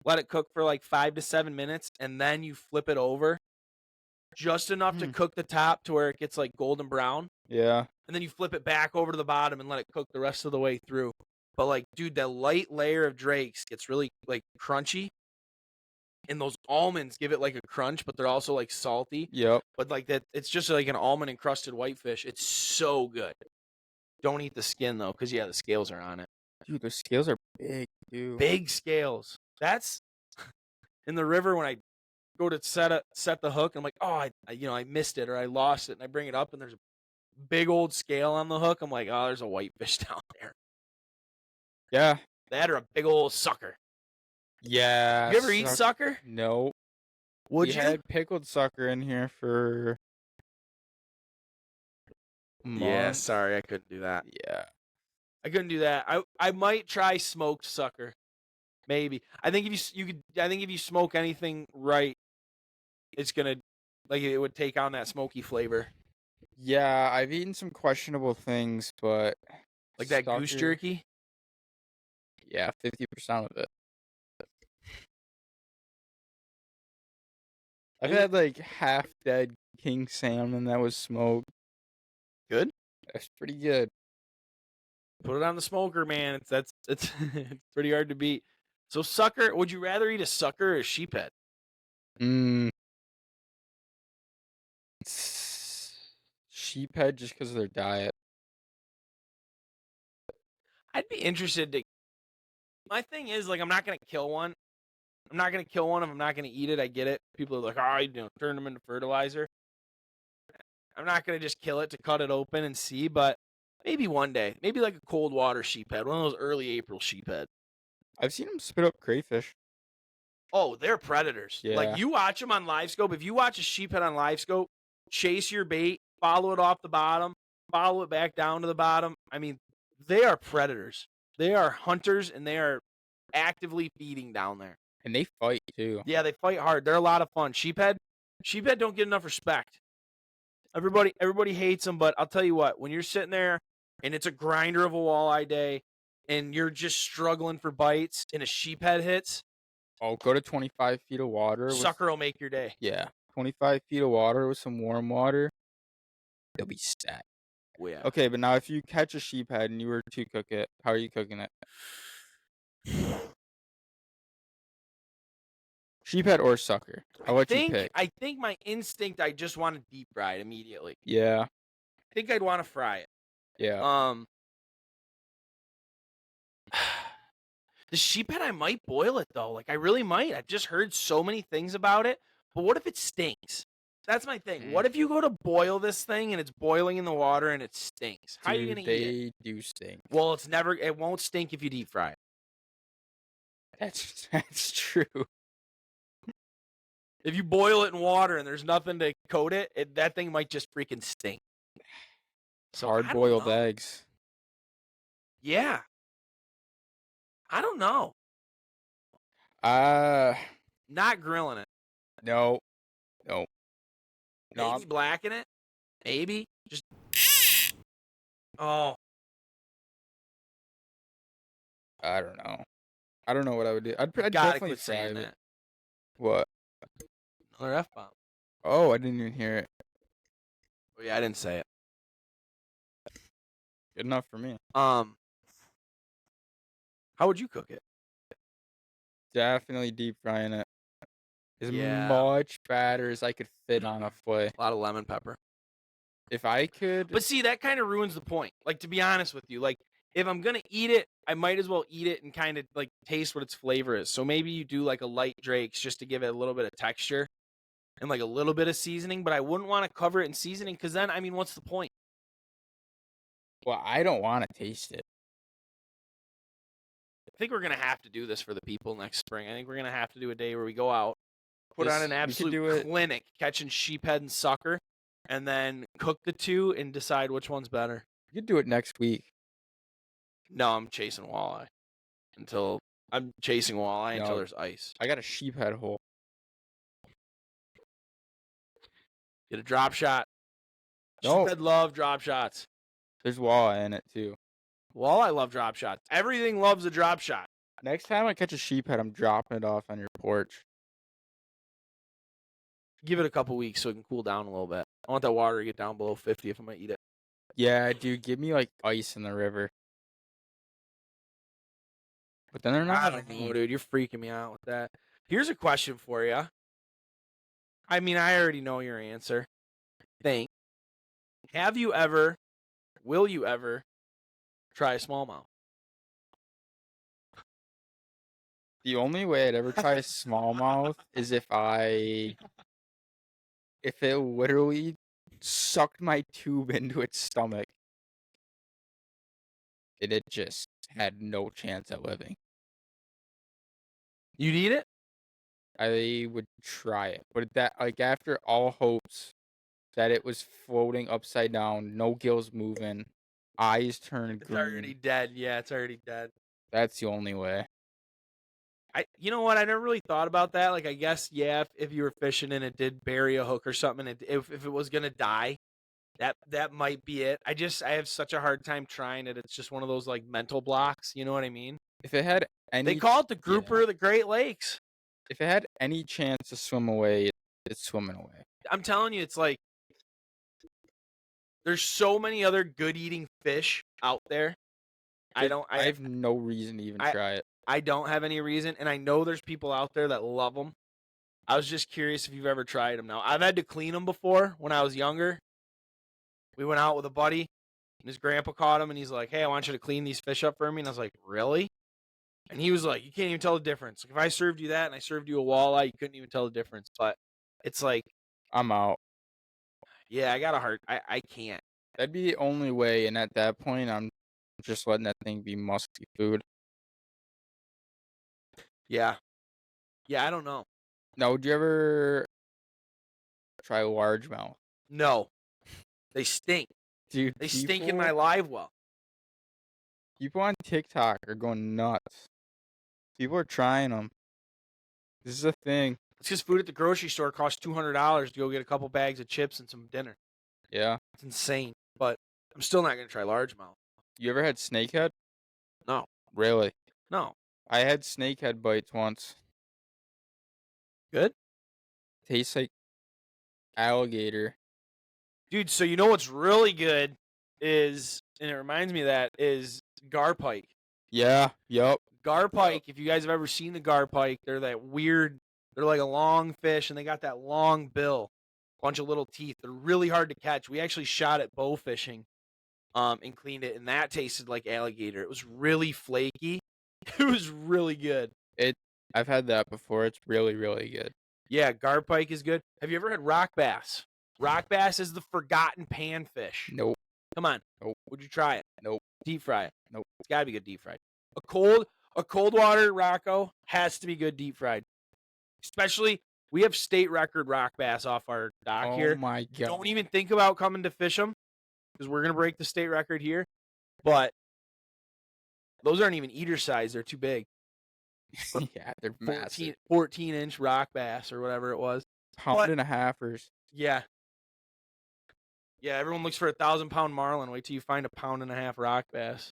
Let it cook for like 5 to 7 minutes and then you flip it over just enough to cook the top to where it gets like golden brown. Yeah. And then you flip it back over to the bottom and let it cook the rest of the way through. But like, dude, that light layer of drakes gets really like crunchy. And those almonds give it like a crunch, but they're also like salty. Yep. But like that, it's just like an almond encrusted whitefish. It's so good. Don't eat the skin though, because yeah, the scales are on it. Dude, the scales are big, dude. Big scales. That's in the river when I go to set the hook. I'm like, oh, I missed it or I lost it, and I bring it up and there's a big old scale on the hook. I'm like, oh, there's a whitefish down there. Yeah. That or a big old sucker. Yeah. You ever eat sucker? No. Would we you? had pickled sucker in here for a month. Yeah, sorry, I couldn't do that. Yeah. I couldn't do that. I might try smoked sucker. Maybe. I think if you smoke anything right, it's gonna it would take on that smoky flavor. Yeah, I've eaten some questionable things, but Like that goose sucker- jerky? Yeah, 50% of it. I've had like half dead king salmon that was smoked. Good? That's pretty good. Put it on the smoker, man. It's it's pretty hard to beat. So sucker, would you rather eat a sucker or a sheephead? Sheephead just because of their diet. I'd be interested to. My thing is, like, I'm not gonna kill one. I'm not gonna kill one if I'm not gonna eat it. I get it. People are like, oh, turn them into fertilizer. I'm not gonna just kill it to cut it open and see, but maybe one day, maybe like a cold water sheephead, one of those early April sheephead. I've seen them spit up crayfish. Oh, they're predators. Yeah. Like you watch them on live scope. If you watch a sheephead on live scope, chase your bait, follow it off the bottom, follow it back down to the bottom. I mean, they are predators. They are hunters, and they are actively feeding down there. And they fight too. Yeah, they fight hard. They're a lot of fun. Sheephead don't get enough respect. Everybody hates them, but I'll tell you what, when you're sitting there and it's a grinder of a walleye day and you're just struggling for bites and a sheephead hits, Oh, go to 25 feet of water. sucker will make your day. Yeah, 25 feet of water with some warm water. They'll be stacked. Oh, yeah. Okay, but now if you catch a sheephead and you were to cook it, how are you cooking it? Sheephead or sucker? I'll let you pick. I think my instinct, I just want to deep fry it immediately. Yeah, I think I'd want to fry it. yeah. The sheephead, I might boil it though. Like I really might. I've just heard so many things about it. But what if it stinks? That's my thing. What if you go to boil this thing and it's boiling in the water and it stinks? How are you Dude, gonna eat it? They do stink. Well, it won't stink if you deep fry it. That's true. If you boil it in water and there's nothing to coat it, that thing might just freaking stink. So I don't Hard-boiled know. eggs. Yeah. I don't know. Not grilling it. No. Maybe blacking it. Maybe just. Oh, I don't know. I don't know what I would do. I'd gotta definitely quit try saying it. that. What? Another F-bomb. Oh, I didn't even hear it. Oh yeah, I didn't say it. Good enough for me. How would you cook it? Definitely deep frying it. As Yeah. much batter as I could fit on a flay. A lot of lemon pepper. If I could, But see, that kind of ruins the point. Like, to be honest with you, like, if I'm gonna eat it, I might as well eat it and kind of like taste what its flavor is. So maybe you do like a light Drake's just to give it a little bit of texture and like a little bit of seasoning. But I wouldn't want to cover it in seasoning because then, I mean, what's the point? well, I don't want to taste it. I think we're gonna have to do this for the people next spring. I think we're gonna have to do a day where we go out, put on an We could absolute do it- clinic catching sheephead and sucker, and then cook the two and decide which one's better. We could do it next week. No, I'm chasing walleye until No. there's ice. I got a sheephead hole. Get a drop shot. No. Sheephead love drop shots. There's walleye in it too. Walleye love drop shots. Everything loves a drop shot. Next time I catch a sheephead, I'm dropping it off on your porch. Give it a couple weeks so it can cool down a little bit. I want that water to get down below 50 if I'm gonna eat it. Yeah, dude, give me like ice in the river. But then they're not. I don't know, dude. You're freaking me out with that. Here's a question for you. I mean, I already know your answer. Think. Will you ever try a smallmouth? The only way I'd ever try a smallmouth is if it literally sucked my tube into its stomach. And it just had no chance at living. You'd eat it? I would try it. But that, like, after all hopes that it was floating upside down, no gills moving, eyes turned It's green. already dead. Yeah, it's already dead. That's the only way. You know what? I never really thought about that. Like, I guess, yeah, if you were fishing and it did bury a hook or something, and if it was gonna die, that might be it. I have such a hard time trying it. It's just one of those like mental blocks. You know what I mean? If it had any, They call it the grouper of the Great Lakes. if it had any chance to swim away, it's swimming away. I'm telling you, it's like there's so many other good eating fish out there. I have no reason to even try it. I don't have any reason, and I know there's people out there that love them. I was just curious if you've ever tried them. Now, I've had to clean them before when I was younger. We went out with a buddy, and his grandpa caught him, and he's like, "Hey, I want you to clean these fish up for me." And I was like, "Really?" And he was like, "You can't even tell the difference. Like, if I served you that and I served you a walleye, you couldn't even tell the difference." But it's like, I'm out. yeah, I got a heart. I can't. That'd be the only way, and at that point, I'm just letting that thing be musky food. Yeah. Yeah, I don't know. Now, would you ever try largemouth? No. They stink. Dude, They stink in my live well. People on TikTok are going nuts. People are trying them. This is a thing. It's because food at the grocery store costs $200 to go get a couple bags of chips and some dinner. Yeah. It's insane. But I'm still not going to try largemouth. You ever had snakehead? No. Really? No. I had snakehead bites once. Good? Tastes like alligator. Dude, so you know what's really good is, and it reminds me of that, is gar pike. Yeah. Yup. Gar pike, if you guys have ever seen the gar pike, they're that weird, they're like a long fish, and they got that long bill, bunch of little teeth. They're really hard to catch. We actually shot at bow fishing and cleaned it, and that tasted like alligator. It was really flaky. It was really good. I've had that before. It's really, really good. Yeah, gar pike is good. Have you ever had rock bass? Rock bass is the forgotten panfish. Nope. Come on. Nope. Would you try it? Nope. Deep fry it? Nope. It's got to be good deep fried. A cold water Rocco has to be good deep fried. Especially, we have state record rock bass off our dock here. Oh my god. Don't even think about coming to fish them because we're going to break the state record here. But Those aren't even eater size. They're too big. Yeah, they're massive. 14-inch rock bass or whatever it was. Pound and a halfers. Yeah. Yeah, everyone looks for 1,000-pound marlin. Wait till you find a 1.5-pound rock bass.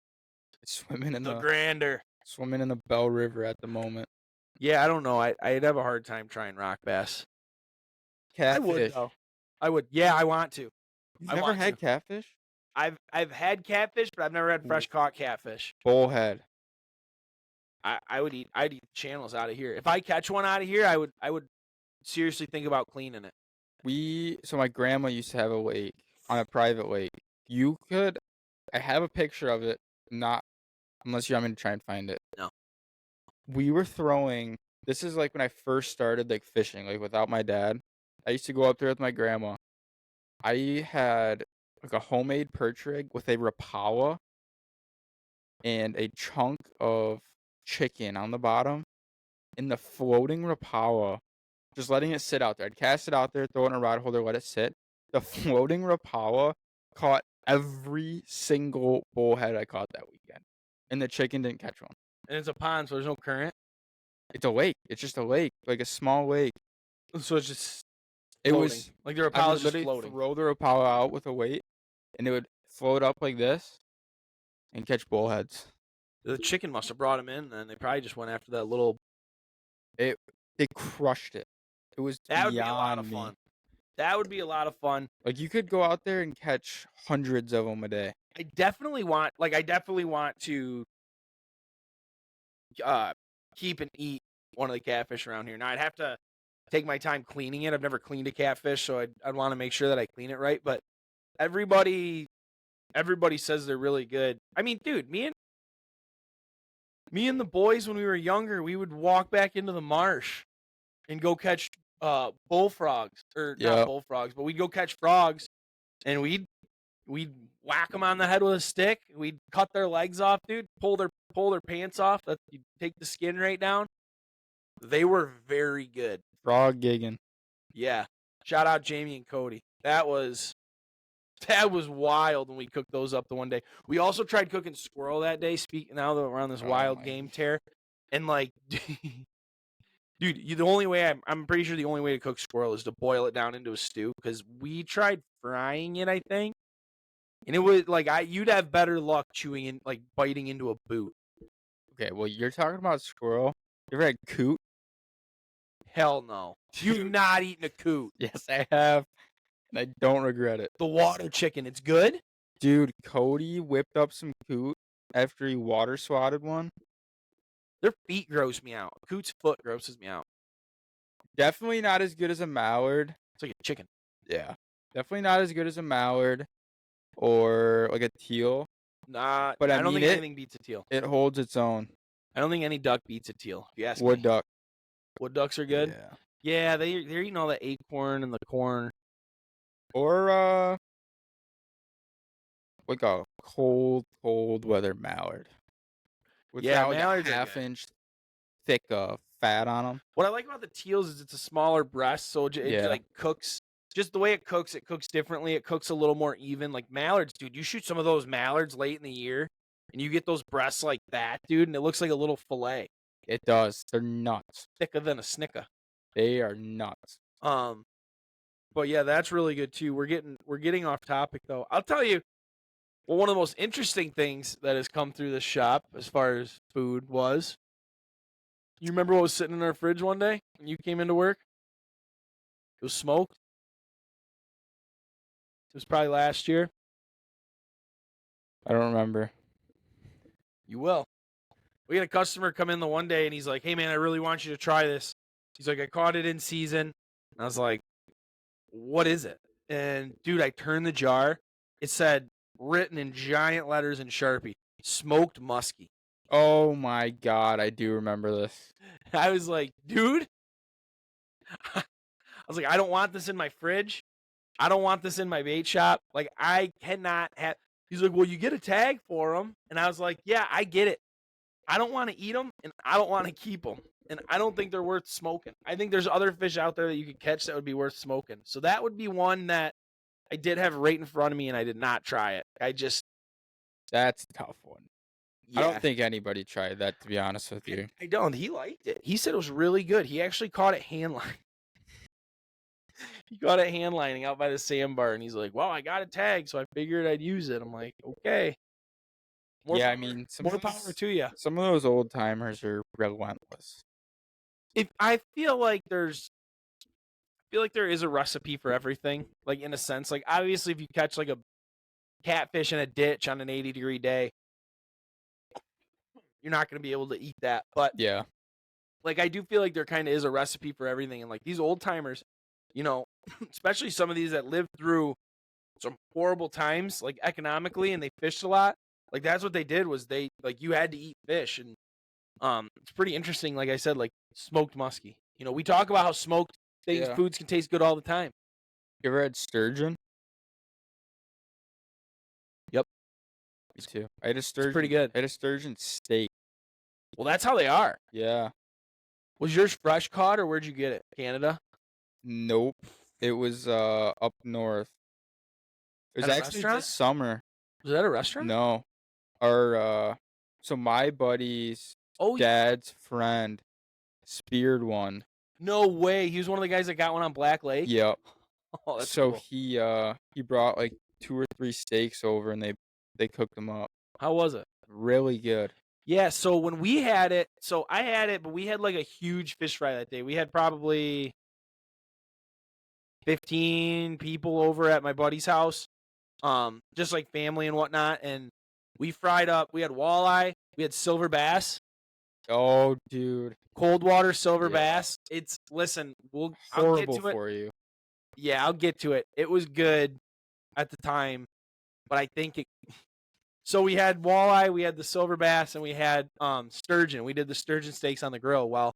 Swimming in The the grander. swimming in the Bell River at the moment. Yeah, I don't know. I'd have a hard time trying rock bass. Catfish. I would though. I would. Yeah, I want to. You've I never want had to. catfish? I've had catfish, but I've never had fresh caught catfish. Bullhead. I'd eat the channels out of here. If I catch one out of here, I would seriously think about cleaning it. So my grandma used to have a lake on a private lake. I have a picture of it, not unless you want me to try and find it. No. We were throwing, this is like when I first started like fishing, like without my dad. I used to go up there with my grandma. I had like a homemade perch rig with a Rapala and a chunk of chicken on the bottom. In the floating Rapala, just letting it sit out there. I'd cast it out there, throw it in a rod holder, let it sit. The floating Rapala caught every single bullhead I caught that weekend. And the chicken didn't catch one. And it's a pond, so there's no current. It's a lake. It's just a lake, like a small lake. So it's just It floating. was like the I Rapala's would just literally floating. throw the Rapala out with a weight, and it would float up like this and catch bullheads. The chicken must have brought him in, and they probably just went after that little. They crushed it. It was That would be a lot beyond of me. fun. That would be a lot of fun. Like you could go out there and catch hundreds of them a day. I definitely want to keep and eat one of the catfish around here. Now I'd have to take my time cleaning it. I've never cleaned a catfish, so I'd want to make sure that I clean it right. But everybody says they're really good. I mean, dude, me and the boys when we were younger, we would walk back into the marsh and go catch bullfrogs, or not bullfrogs, but we'd go catch frogs, and we'd whack them on the head with a stick. We'd cut their legs off, dude. Pull their pants off. You take the skin right down. They were very good. Frog gigging. Yeah. Shout out Jamie and Cody. That was wild when we cooked those up the one day. We also tried cooking squirrel that day. Now that we're on this wild game tear, and like, dude, the only way I'm pretty sure the only way to cook squirrel is to boil it down into a stew, because we tried frying it, I think, and it was like you'd have better luck chewing in, like biting into a boot. Okay, well you're talking about squirrel. You ever had coot? Hell no. You've not eaten a coot. Yes, I have. And I don't regret it. The water chicken, it's good? Dude, Cody whipped up some coot after he water swatted one. Their feet gross me out. A coot's foot grosses me out. Definitely not as good as a mallard. It's like a chicken. Yeah. Definitely not as good as a mallard or like a teal. Nah, but I don't think anything beats a teal. It holds its own. I don't think any duck beats a teal, if you ask Wood me. duck. Wood ducks are good? Yeah. Yeah, they're eating all the acorn and the corn. Or like a cold weather mallard. Yeah, Without mallards like are a good. half-inch thick fat on them. What I like about the teals is it's a smaller breast, so it like cooks. Just the way it cooks differently. It cooks a little more even. Like mallards, dude, you shoot some of those mallards late in the year, and you get those breasts like that, dude, and it looks like a little fillet. It does. They're nuts. Thicker than a snicker. They are nuts. But yeah, that's really good too. We're getting off topic though. I'll tell you, well, one of the most interesting things that has come through this shop as far as food was. You remember what was sitting in our fridge one day when you came into work? It was smoked. It was probably last year. I don't remember. You will. We had a customer come in the one day and he's like, "Hey man, I really want you to try this." He's like, "I caught it in season." And I was like, "What is it?" And dude, I turned the jar. It said, written in giant letters in Sharpie, smoked muskie. Oh my god, I do remember this. I was like, dude, I was like, I don't want this in my fridge. I don't want this in my bait shop. Like, I cannot have. He's like, well, you get a tag for them. And I was like, yeah, I get it. I don't want to eat them, and I don't want to keep them. And I don't think they're worth smoking. I think there's other fish out there that you could catch that would be worth smoking. So that would be one that I did have right in front of me, and I did not try it. That's a tough one. I don't think anybody tried that, to be honest with you. I don't. He liked it. He said it was really good. He actually caught it hand line. He got it hand lining out by the sandbar, and he's like, "Well, I got a tag, so I figured I'd use it." I'm like, "Okay." More Yeah, power, I mean, more power to you. some of those old timers are relentless. If I feel like there is a recipe for everything, like in a sense. Like obviously, if you catch like a catfish in a ditch on an 80-degree day, you're not going to be able to eat that. But Yeah. like I do feel like there kind of is a recipe for everything, and like these old timers, especially some of these that lived through some horrible times, like economically, and they fished a lot. Like that's what they did was they like you had to eat fish, and it's pretty interesting. Like I said, like smoked muskie. We talk about how smoked things, Yeah. foods can taste good all the time. You ever had sturgeon? Yep. Me too. I had a sturgeon. It's pretty good. I had a sturgeon steak. Well, that's how they are. Yeah. Was yours fresh caught, or where'd you get it? Canada? Nope. It was up north. It was At a actually restaurant? this summer. Was that a restaurant? No. Our so my buddy's Oh, dad's friend speared one. no way. He was one of the guys that got one on Black Lake. Yep. Oh, that's So cool. he brought like 2 or 3 steaks over, and they cooked them up. How was it? Really good. Yeah, so when we had it, I had it, but we had like a huge fish fry that day. We had probably 15 people over at my buddy's house, just like family and whatnot. And we fried up. We had walleye. We had silver bass, Oh, dude. cold water silver Yeah. bass. Listen, I'll get Horrible to it. for you. Yeah, I'll get to it. It was good at the time, but I think it. So we had walleye, we had the silver bass, and we had sturgeon. We did the sturgeon steaks on the grill. Well,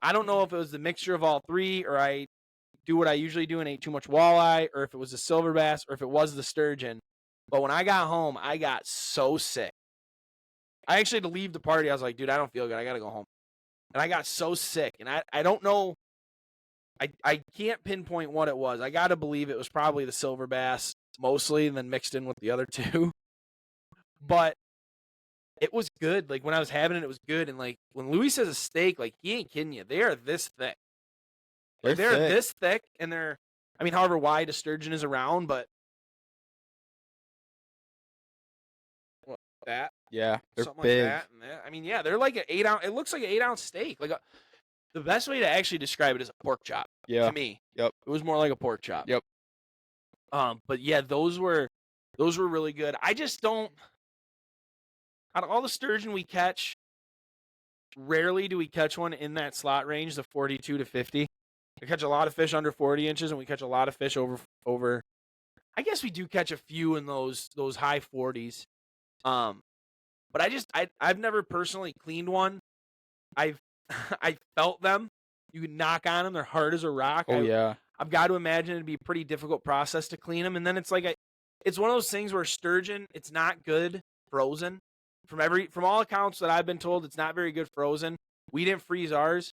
I don't know if it was the mixture of all three, or I do what I usually do and ate too much walleye, or if it was the silver bass, or if it was the sturgeon. But when I got home, I got so sick. I actually had to leave the party. I was like, dude, I don't feel good. I got to go home. And I got so sick. And I don't know. I can't pinpoint what it was. I got to believe it was probably the silver bass mostly, and then mixed in with the other two. But it was good. Like when I was having it, it was good. And like when Louis says a steak, like he ain't kidding you. They are this thick. They're thick. this thick, and however wide a sturgeon is around, but that. Yeah, they're Something big. like that. And that. I mean, yeah, they're like an 8-ounce. It looks like an 8-ounce steak. Like the best way to actually describe it is a pork chop. Yeah. To me. Yep. It was more like a pork chop. Yep. But yeah, those were really good. I just don't. Out of all the sturgeon we catch, rarely do we catch one in that slot range, the 42 to 50. We catch a lot of fish under 40 inches, and we catch a lot of fish over. I guess we do catch a few in those high 40s. But I've never personally cleaned one. I felt them. You can knock on them; they're hard as a rock. Oh yeah. I've got to imagine it'd be a pretty difficult process to clean them. And then it's like it's one of those things where sturgeon, it's not good frozen. From all accounts that I've been told, it's not very good frozen. We didn't freeze ours.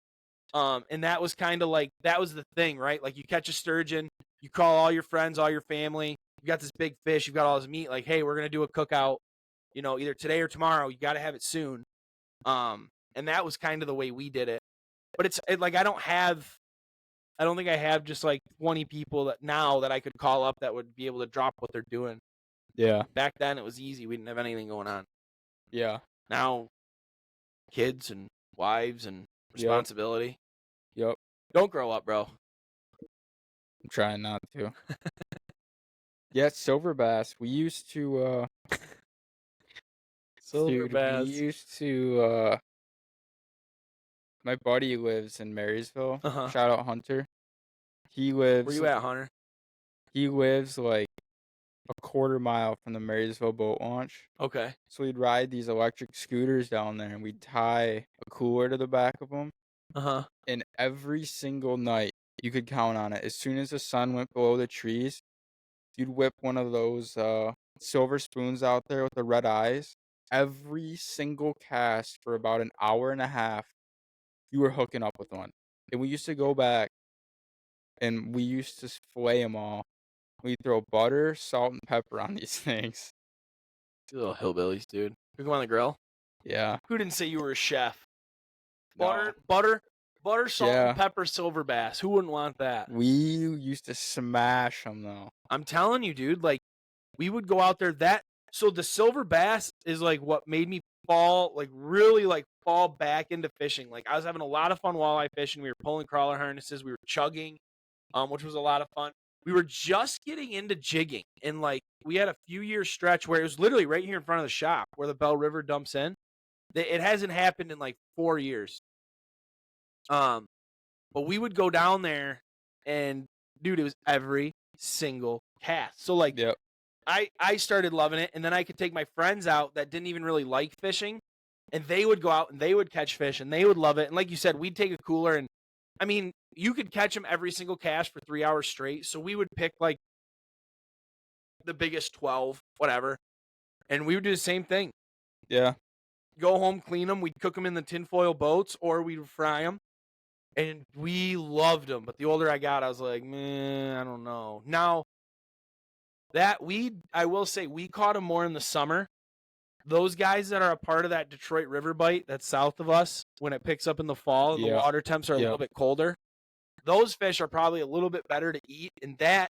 And that was kind of like, that was the thing, right? Like you catch a sturgeon, you call all your friends, all your family, you got this big fish, you've got all this meat, like, hey, we're going to do a cookout, either today or tomorrow. You got to have it soon. And that was kind of the way we did it. But like, I don't think I have just like 20 people that I could call up that would be able to drop what they're doing. Yeah. Back then it was easy. We didn't have anything going on. Yeah. Now, kids and wives and responsibility. Yep. Don't grow up, bro. I'm trying not to. Yeah, silver bass. We used to Silver bass. We used to my buddy lives in Marysville. Uh-huh. Shout out Hunter. He lives Where you at, Hunter? He lives like a quarter mile from the Marysville boat launch. Okay. So we'd ride these electric scooters down there, and we'd tie a cooler to the back of them. Uh-huh. And every single night, you could count on it. As soon as the sun went below the trees, you'd whip one of those silver spoons out there with the red eyes. Every single cast for about an hour and a half, you were hooking up with one. And we used to go back, and we used to fillet them all. We'd throw butter, salt, and pepper on these things. You little hillbillies, dude. Cook them on the grill? Yeah. Who didn't say you were a chef? No. Butter, salt, Yeah. and pepper silver bass. Who wouldn't want that? We used to smash them though. I'm telling you, dude. Like, we would go out there. So the silver bass is like what made me really fall back into fishing. Like, I was having a lot of fun walleye fishing. We were pulling crawler harnesses. We were chugging, which was a lot of fun. We were just getting into jigging, and like we had a few year stretch where it was literally right here in front of the shop where the Bell River dumps in. It hasn't happened in like 4 years. But we would go down there, and dude, it was every single cast. So like, Yep. I started loving it, and then I could take my friends out that didn't even really like fishing, and they would go out and they would catch fish, and they would love it. And like you said, we'd take a cooler, and I mean, you could catch them every single cast for 3 hours straight. So we would pick like the biggest 12, whatever, and we would do the same thing. Yeah. Go home, clean them. We'd cook them in the tinfoil boats, or we'd fry them. And we loved them. But the older I got, I was like, man, I don't know. Now, I will say, we caught them more in the summer. Those guys that are a part of that Detroit River bite that's south of us, when it picks up in the fall and the water temps are a little bit colder, those fish are probably a little bit better to eat. And that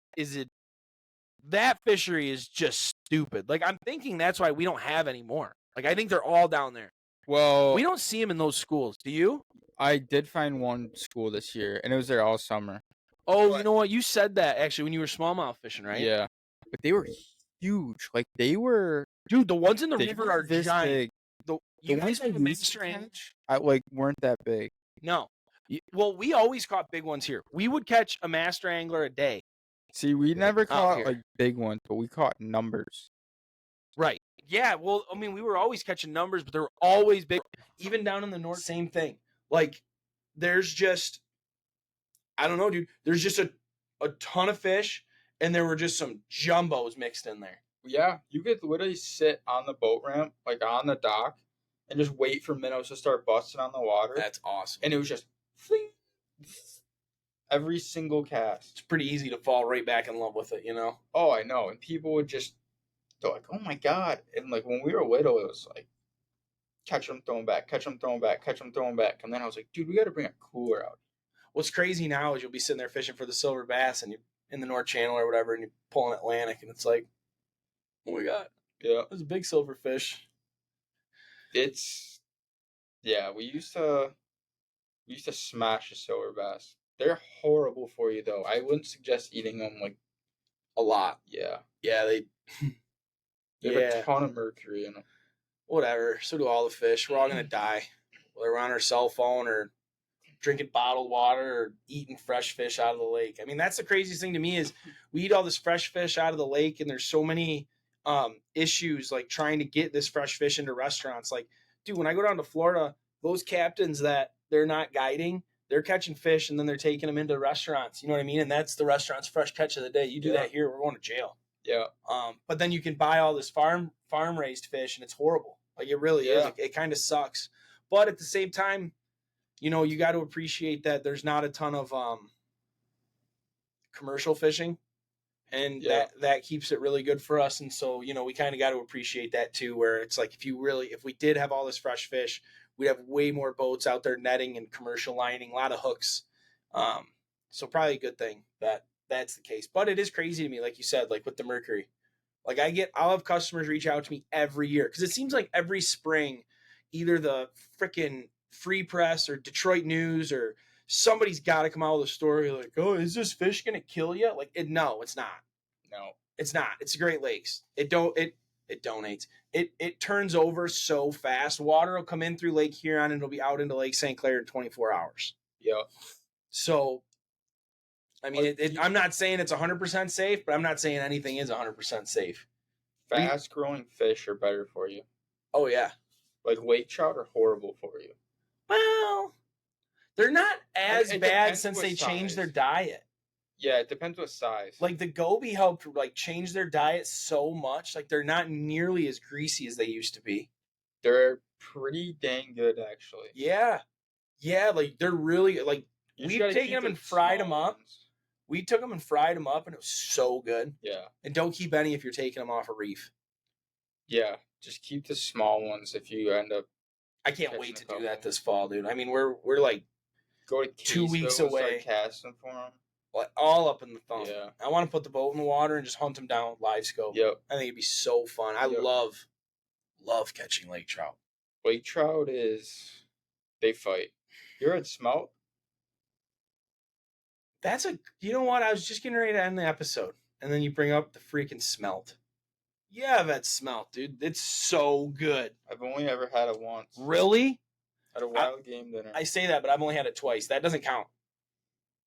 fishery is just stupid. Like, I'm thinking that's why we don't have any more. Like, I think they're all down there. Well, We don't see them in those schools. Do you? I did find one school this year, and it was there all summer. Oh, you know what? You said that actually when you were smallmouth fishing, right? Yeah, but they were huge. Like they were, Dude, the ones in the they river were are this giant. big. You The guys ones I have a used to master angler? catch, weren't that big. No. Well, we always caught big ones here. We would catch a master angler a day. See, we never caught here. like big ones, but we caught numbers. Right. Yeah, well, I mean, we were always catching numbers, but they were always big. Even down in the north, same thing. Like, there's just, I don't know, dude. There's just a ton of fish, and there were just some jumbos mixed in there. Yeah, you could literally sit on the boat ramp, like on the dock, and just wait for minnows to start busting on the water. That's awesome. And it was just fling, every single cast. It's pretty easy to fall right back in love with it, you know? Oh, I know. And people would just, they're like, oh my God. And like when we were little, it was like, catch them, throw them back, catch them, throw them back, catch them, throw them back. And then I was like, dude, we got to bring a cooler out. What's crazy now is you'll be sitting there fishing for the silver bass and you in the North Channel or whatever, and you pull an Atlantic, and it's like, what we got? Yeah. There's a big silver fish. We used to smash a silver bass. They're horrible for you though. I wouldn't suggest eating them like A lot. Yeah. Yeah, They have a ton of mercury in them. Whatever. So do all the fish. We're all going to die. Whether we're on our cell phone or drinking bottled water or eating fresh fish out of the lake. I mean, that's the craziest thing to me is we eat all this fresh fish out of the lake, and there's so many issues like trying to get this fresh fish into restaurants. Like, dude, when I go down to Florida, those captains that they're not guiding, they're catching fish and then they're taking them into restaurants. You know what I mean? And that's the restaurant's fresh catch of the day. You do that here, we're going to jail. Yeah. But then you can buy all this farm raised fish, and it's horrible. Like, it really is. It kind of sucks. But at the same time, you know, you got to appreciate that there's not a ton of commercial fishing, and that keeps it really good for us. And so, you know, we kind of got to appreciate that too, where it's like, if we did have all this fresh fish, we'd have way more boats out there netting and commercial lining, a lot of hooks. So probably a good thing that that's the case. But it is crazy to me, like you said, like with the mercury. Like I'll have customers reach out to me every year, because it seems like every spring, either the freaking Free Press or Detroit News or somebody's got to come out with a story like, oh, is this fish going to kill you? Like, no, it's not. No, it's not. It's the Great Lakes. It donates. It turns over so fast. Water will come in through Lake Huron and it'll be out into Lake St. Clair in 24 hours. Yeah. So, I mean, I'm not saying it's 100% safe, but I'm not saying anything is 100% safe. Fast-growing fish are better for you. Oh, yeah. Like lake trout are horrible for you. Well, they're not as bad since they changed their diet. Yeah, it depends what size. Like the goby helped like change their diet so much. Like they're not nearly as greasy as they used to be. They're pretty dang good, actually. Yeah. Yeah, like they're really like we've taken them and fried them up. We took them and fried them up, and it was so good. Yeah. And don't keep any if you're taking them off a reef. Yeah, just keep the small ones if you end up I can't Catching wait a to do couple. that this fall, dude. I mean, we're like Go to 2 weeks Kaysville and away. start casting for them. All up in the thumb. Yeah. I want to put the boat in the water and just hunt them down with live scope. Yep. I think it'd be so fun. I Yep. love catching lake trout. Lake trout they fight. You're at smelt? You know what? I was just getting ready to end the episode, and then you bring up the freaking smelt. Yeah, that smelt, dude. It's so good. I've only ever had it once. Really? At a wild game dinner. I say that, but I've only had it twice. That doesn't count.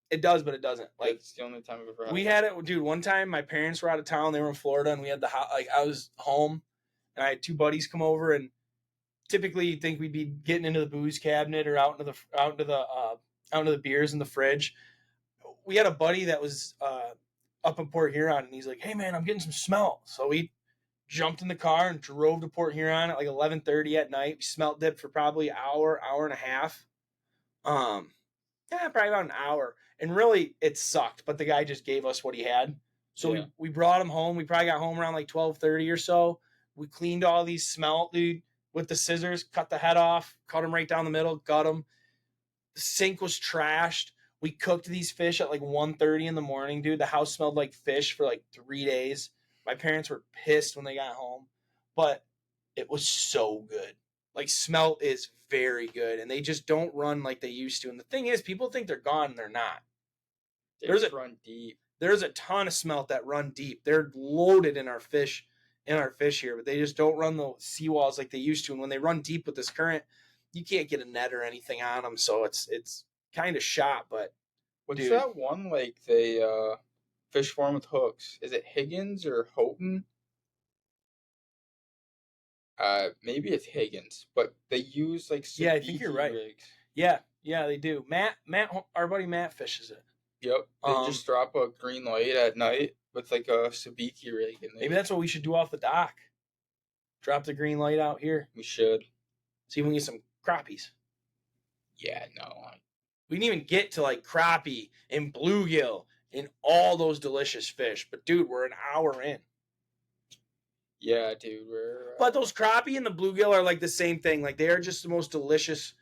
It does, but it doesn't. Like, it's the only time I've ever had we it. had it, dude. One time, my parents were out of town. They were in Florida, and we had I was home, and I had 2 buddies come over. And typically, you'd think we'd be getting into the booze cabinet or out into the beers in the fridge. We had a buddy that was up in Port Huron, and he's like, "Hey, man, I'm getting some smelt." So we jumped in the car and drove to Port Huron at like 11:30 at night. We smelt dipped for probably an hour and a half. Probably about an hour. And really, it sucked, but the guy just gave us what he had. So we brought him home. We probably got home around like 12:30 or so. We cleaned all these smelt, dude, with the scissors, cut the head off, cut them right down the middle, gut them. The sink was trashed. We cooked these fish at like 1:30 in the morning, dude. The house smelled like fish for like 3 days. My parents were pissed when they got home, but it was so good. Like, smelt is very good, and they just don't run like they used to. And the thing is, people think they're gone, and they're not. Run deep. There's a ton of smelt that run deep. They're loaded in our fish here, but they just don't run the seawalls like they used to. And when they run deep with this current, you can't get a net or anything on them, so it's kind of shot. But what's that one like they fish for 'em with hooks? Is it Higgins or Houghton? Maybe it's Higgins, but they use like yeah, I think you're right. rigs. Yeah, they do. Matt, our buddy Matt fishes it. Yep, they just drop a green light at night with like a sabiki rig. And maybe that's what we should do off the dock. Drop the green light out here. We should. See if we can get some crappies. Yeah, no. We didn't even get to like crappie and bluegill and all those delicious fish. But dude, we're an hour in. Yeah, dude, But those crappie and the bluegill are like the same thing. Like, they are just the most delicious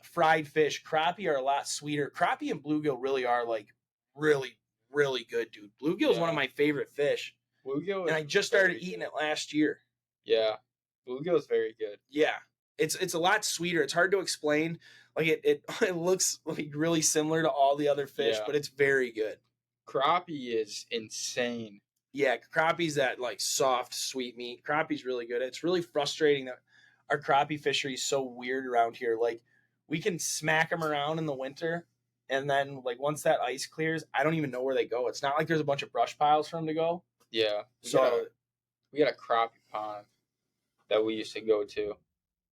fried fish. Crappie are a lot sweeter. Crappie and bluegill really are like really, really good, dude. Bluegill is one of my favorite fish. Bluegill, and I just started eating it last year. Yeah, bluegill is very good. Yeah, it's a lot sweeter. It's hard to explain. Like, it looks like really similar to all the other fish, but it's very good. Crappie is insane. Yeah, crappie's that like soft, sweet meat. Crappie's really good. It's really frustrating that our crappie fishery is so weird around here. Like, we can smack them around in the winter, and then like once that ice clears, I don't even know where they go. It's not like there's a bunch of brush piles for them to go. Yeah. We got a crappie pond that we used to go to.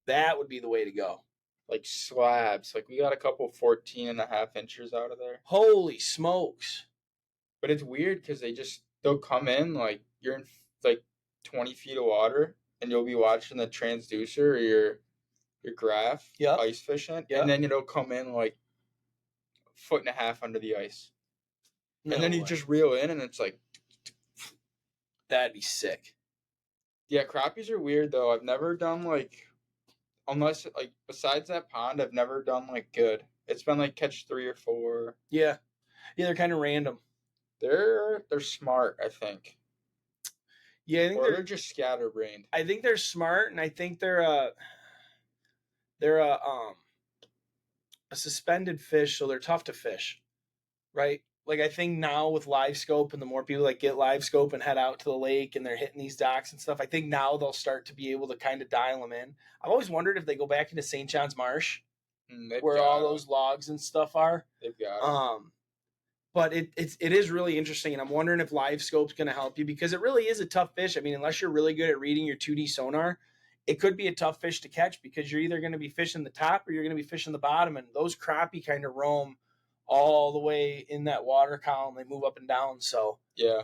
That would be the way to go. Like slabs. Like, we got a couple 14.5 inches out of there. Holy smokes. But it's weird because they'll come in, like, you're in like 20 feet of water, and you'll be watching the transducer or your graph, ice fishing, and then it'll come in like 1.5 feet under the ice. And then you just reel in, and it's like... That'd be sick. Yeah, crappies are weird, though. I've never done, like... Unless, like, besides that pond, I've never done, like, good. It's been, like, catch 3 or 4. Yeah. Yeah, they're kind of random. They're smart, I think. Yeah, I think they're just scatterbrained. I think they're smart, and I think they're a suspended fish, so they're tough to fish, right? Like, I think now with live scope, and the more people that get live scope and head out to the lake and they're hitting these docks and stuff, I think now they'll start to be able to kind of dial them in. I've always wondered if they go back into St. John's Marsh, where all those logs and stuff are. They've got but it is really interesting, and I'm wondering if live scope's going to help you, because it really is a tough fish. I mean, unless you're really good at reading your 2D sonar, it could be a tough fish to catch, because you're either going to be fishing the top or you're going to be fishing the bottom, and those crappie kind of roam all the way in that water column. They move up and down. So yeah,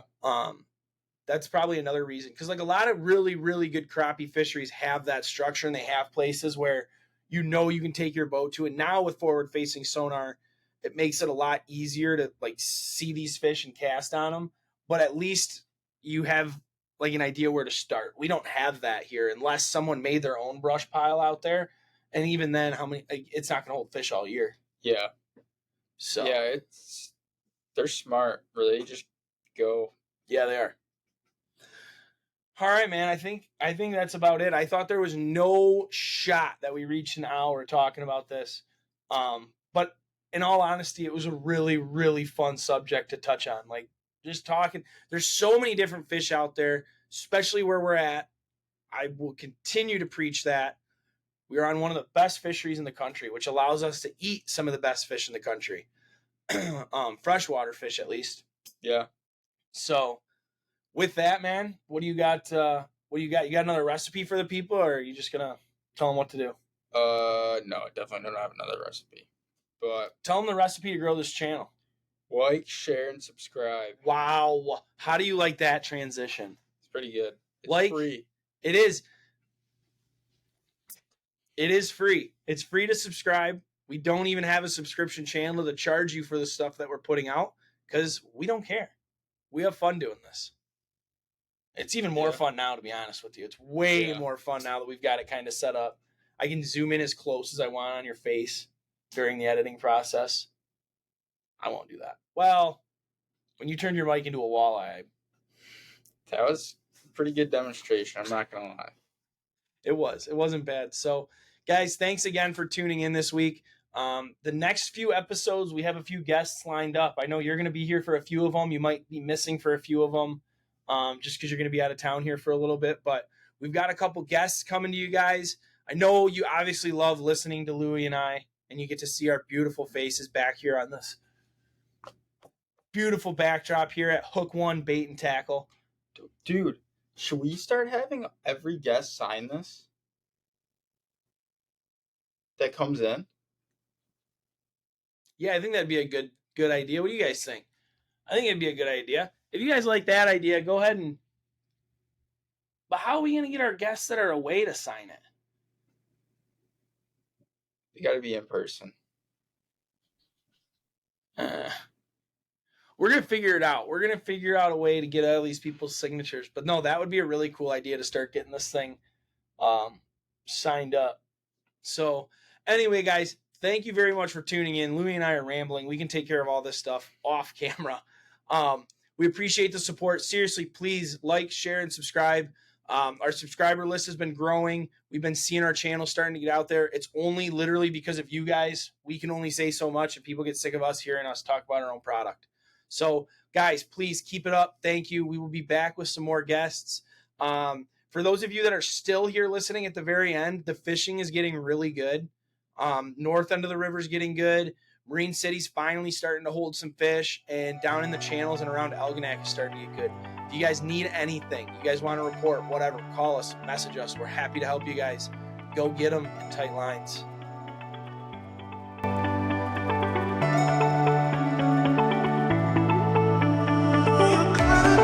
that's probably another reason, because like a lot of really, really good crappie fisheries have that structure, and they have places where you can take your boat to. And now with forward facing sonar, it makes it a lot easier to like see these fish and cast on them, but at least you have like an idea where to start. We don't have that here unless someone made their own brush pile out there And even then, it's not going to hold fish all year. Yeah. So Yeah, they're smart. Where they just go. Yeah, they are. All right, man. I think that's about it. I thought there was no shot that we reached an hour talking about this. But in all honesty, it was a really, really fun subject to touch on. Like, just talking. There's so many different fish out there, especially where we're at. I will continue to preach that. We are on one of the best fisheries in the country, which allows us to eat some of the best fish in the country. Freshwater fish, at least. Yeah. So, with that, man, what do you got? What do you got? You got another recipe for the people, or are you just gonna tell them what to do? No, I definitely don't have another recipe. But Tell them the recipe to grow this channel. like, share, and subscribe. Wow, how do you like that transition? It's pretty good. It's like, free. It is. It is free. It's free to subscribe. We don't even have a subscription channel to charge you for the stuff that we're putting out because we don't care. We have fun doing this. It's even more fun now, to be honest with you. It's way more fun now that we've got it kind of set up. I can zoom in as close as I want on your face during the editing process. I won't do that. Well, when you turned your mic into a walleye. That was a pretty good demonstration. I'm not going to lie. It was. It wasn't bad. So, guys, thanks again for tuning in this week. The next few episodes, we have a few guests lined up. I know you're going to be here for a few of them. You might be missing for a few of them just because you're going to be out of town here for a little bit. But we've got a couple guests coming to you guys. I know you obviously love listening to Louie and I, and you get to see our beautiful faces back here on this beautiful backdrop here at Hook One Bait and Tackle. Dude, should we start having every guest sign this that comes in? Yeah, I think that'd be a good idea. What do you guys think? I think it'd be a good idea. If you guys like that idea, go ahead and... But how are we going to get our guests that are away to sign it? You got to be in person. We're going to figure it out. We're going to figure out a way to get all these people's signatures. But no, that would be a really cool idea to start getting this thing signed up. So anyway, guys, thank you very much for tuning in. Louie and I are rambling. We can take care of all this stuff off camera. We appreciate the support. Seriously, please like, share, and subscribe. Our subscriber list has been growing. We've been seeing our channel starting to get out there. It's only literally because of you guys. We can only say so much, and people get sick of us hearing us talk about our own product. So, guys, please keep it up. Thank you. We will be back with some more guests. For those of you that are still here listening at the very end, the fishing is getting really good. North end of the river is getting good. Marine City's finally starting to hold some fish, and down in the channels and around Algonac is starting to get good. If you guys need anything, you guys want to report, whatever, call us, message us. We're happy to help you guys. Go get them in tight lines.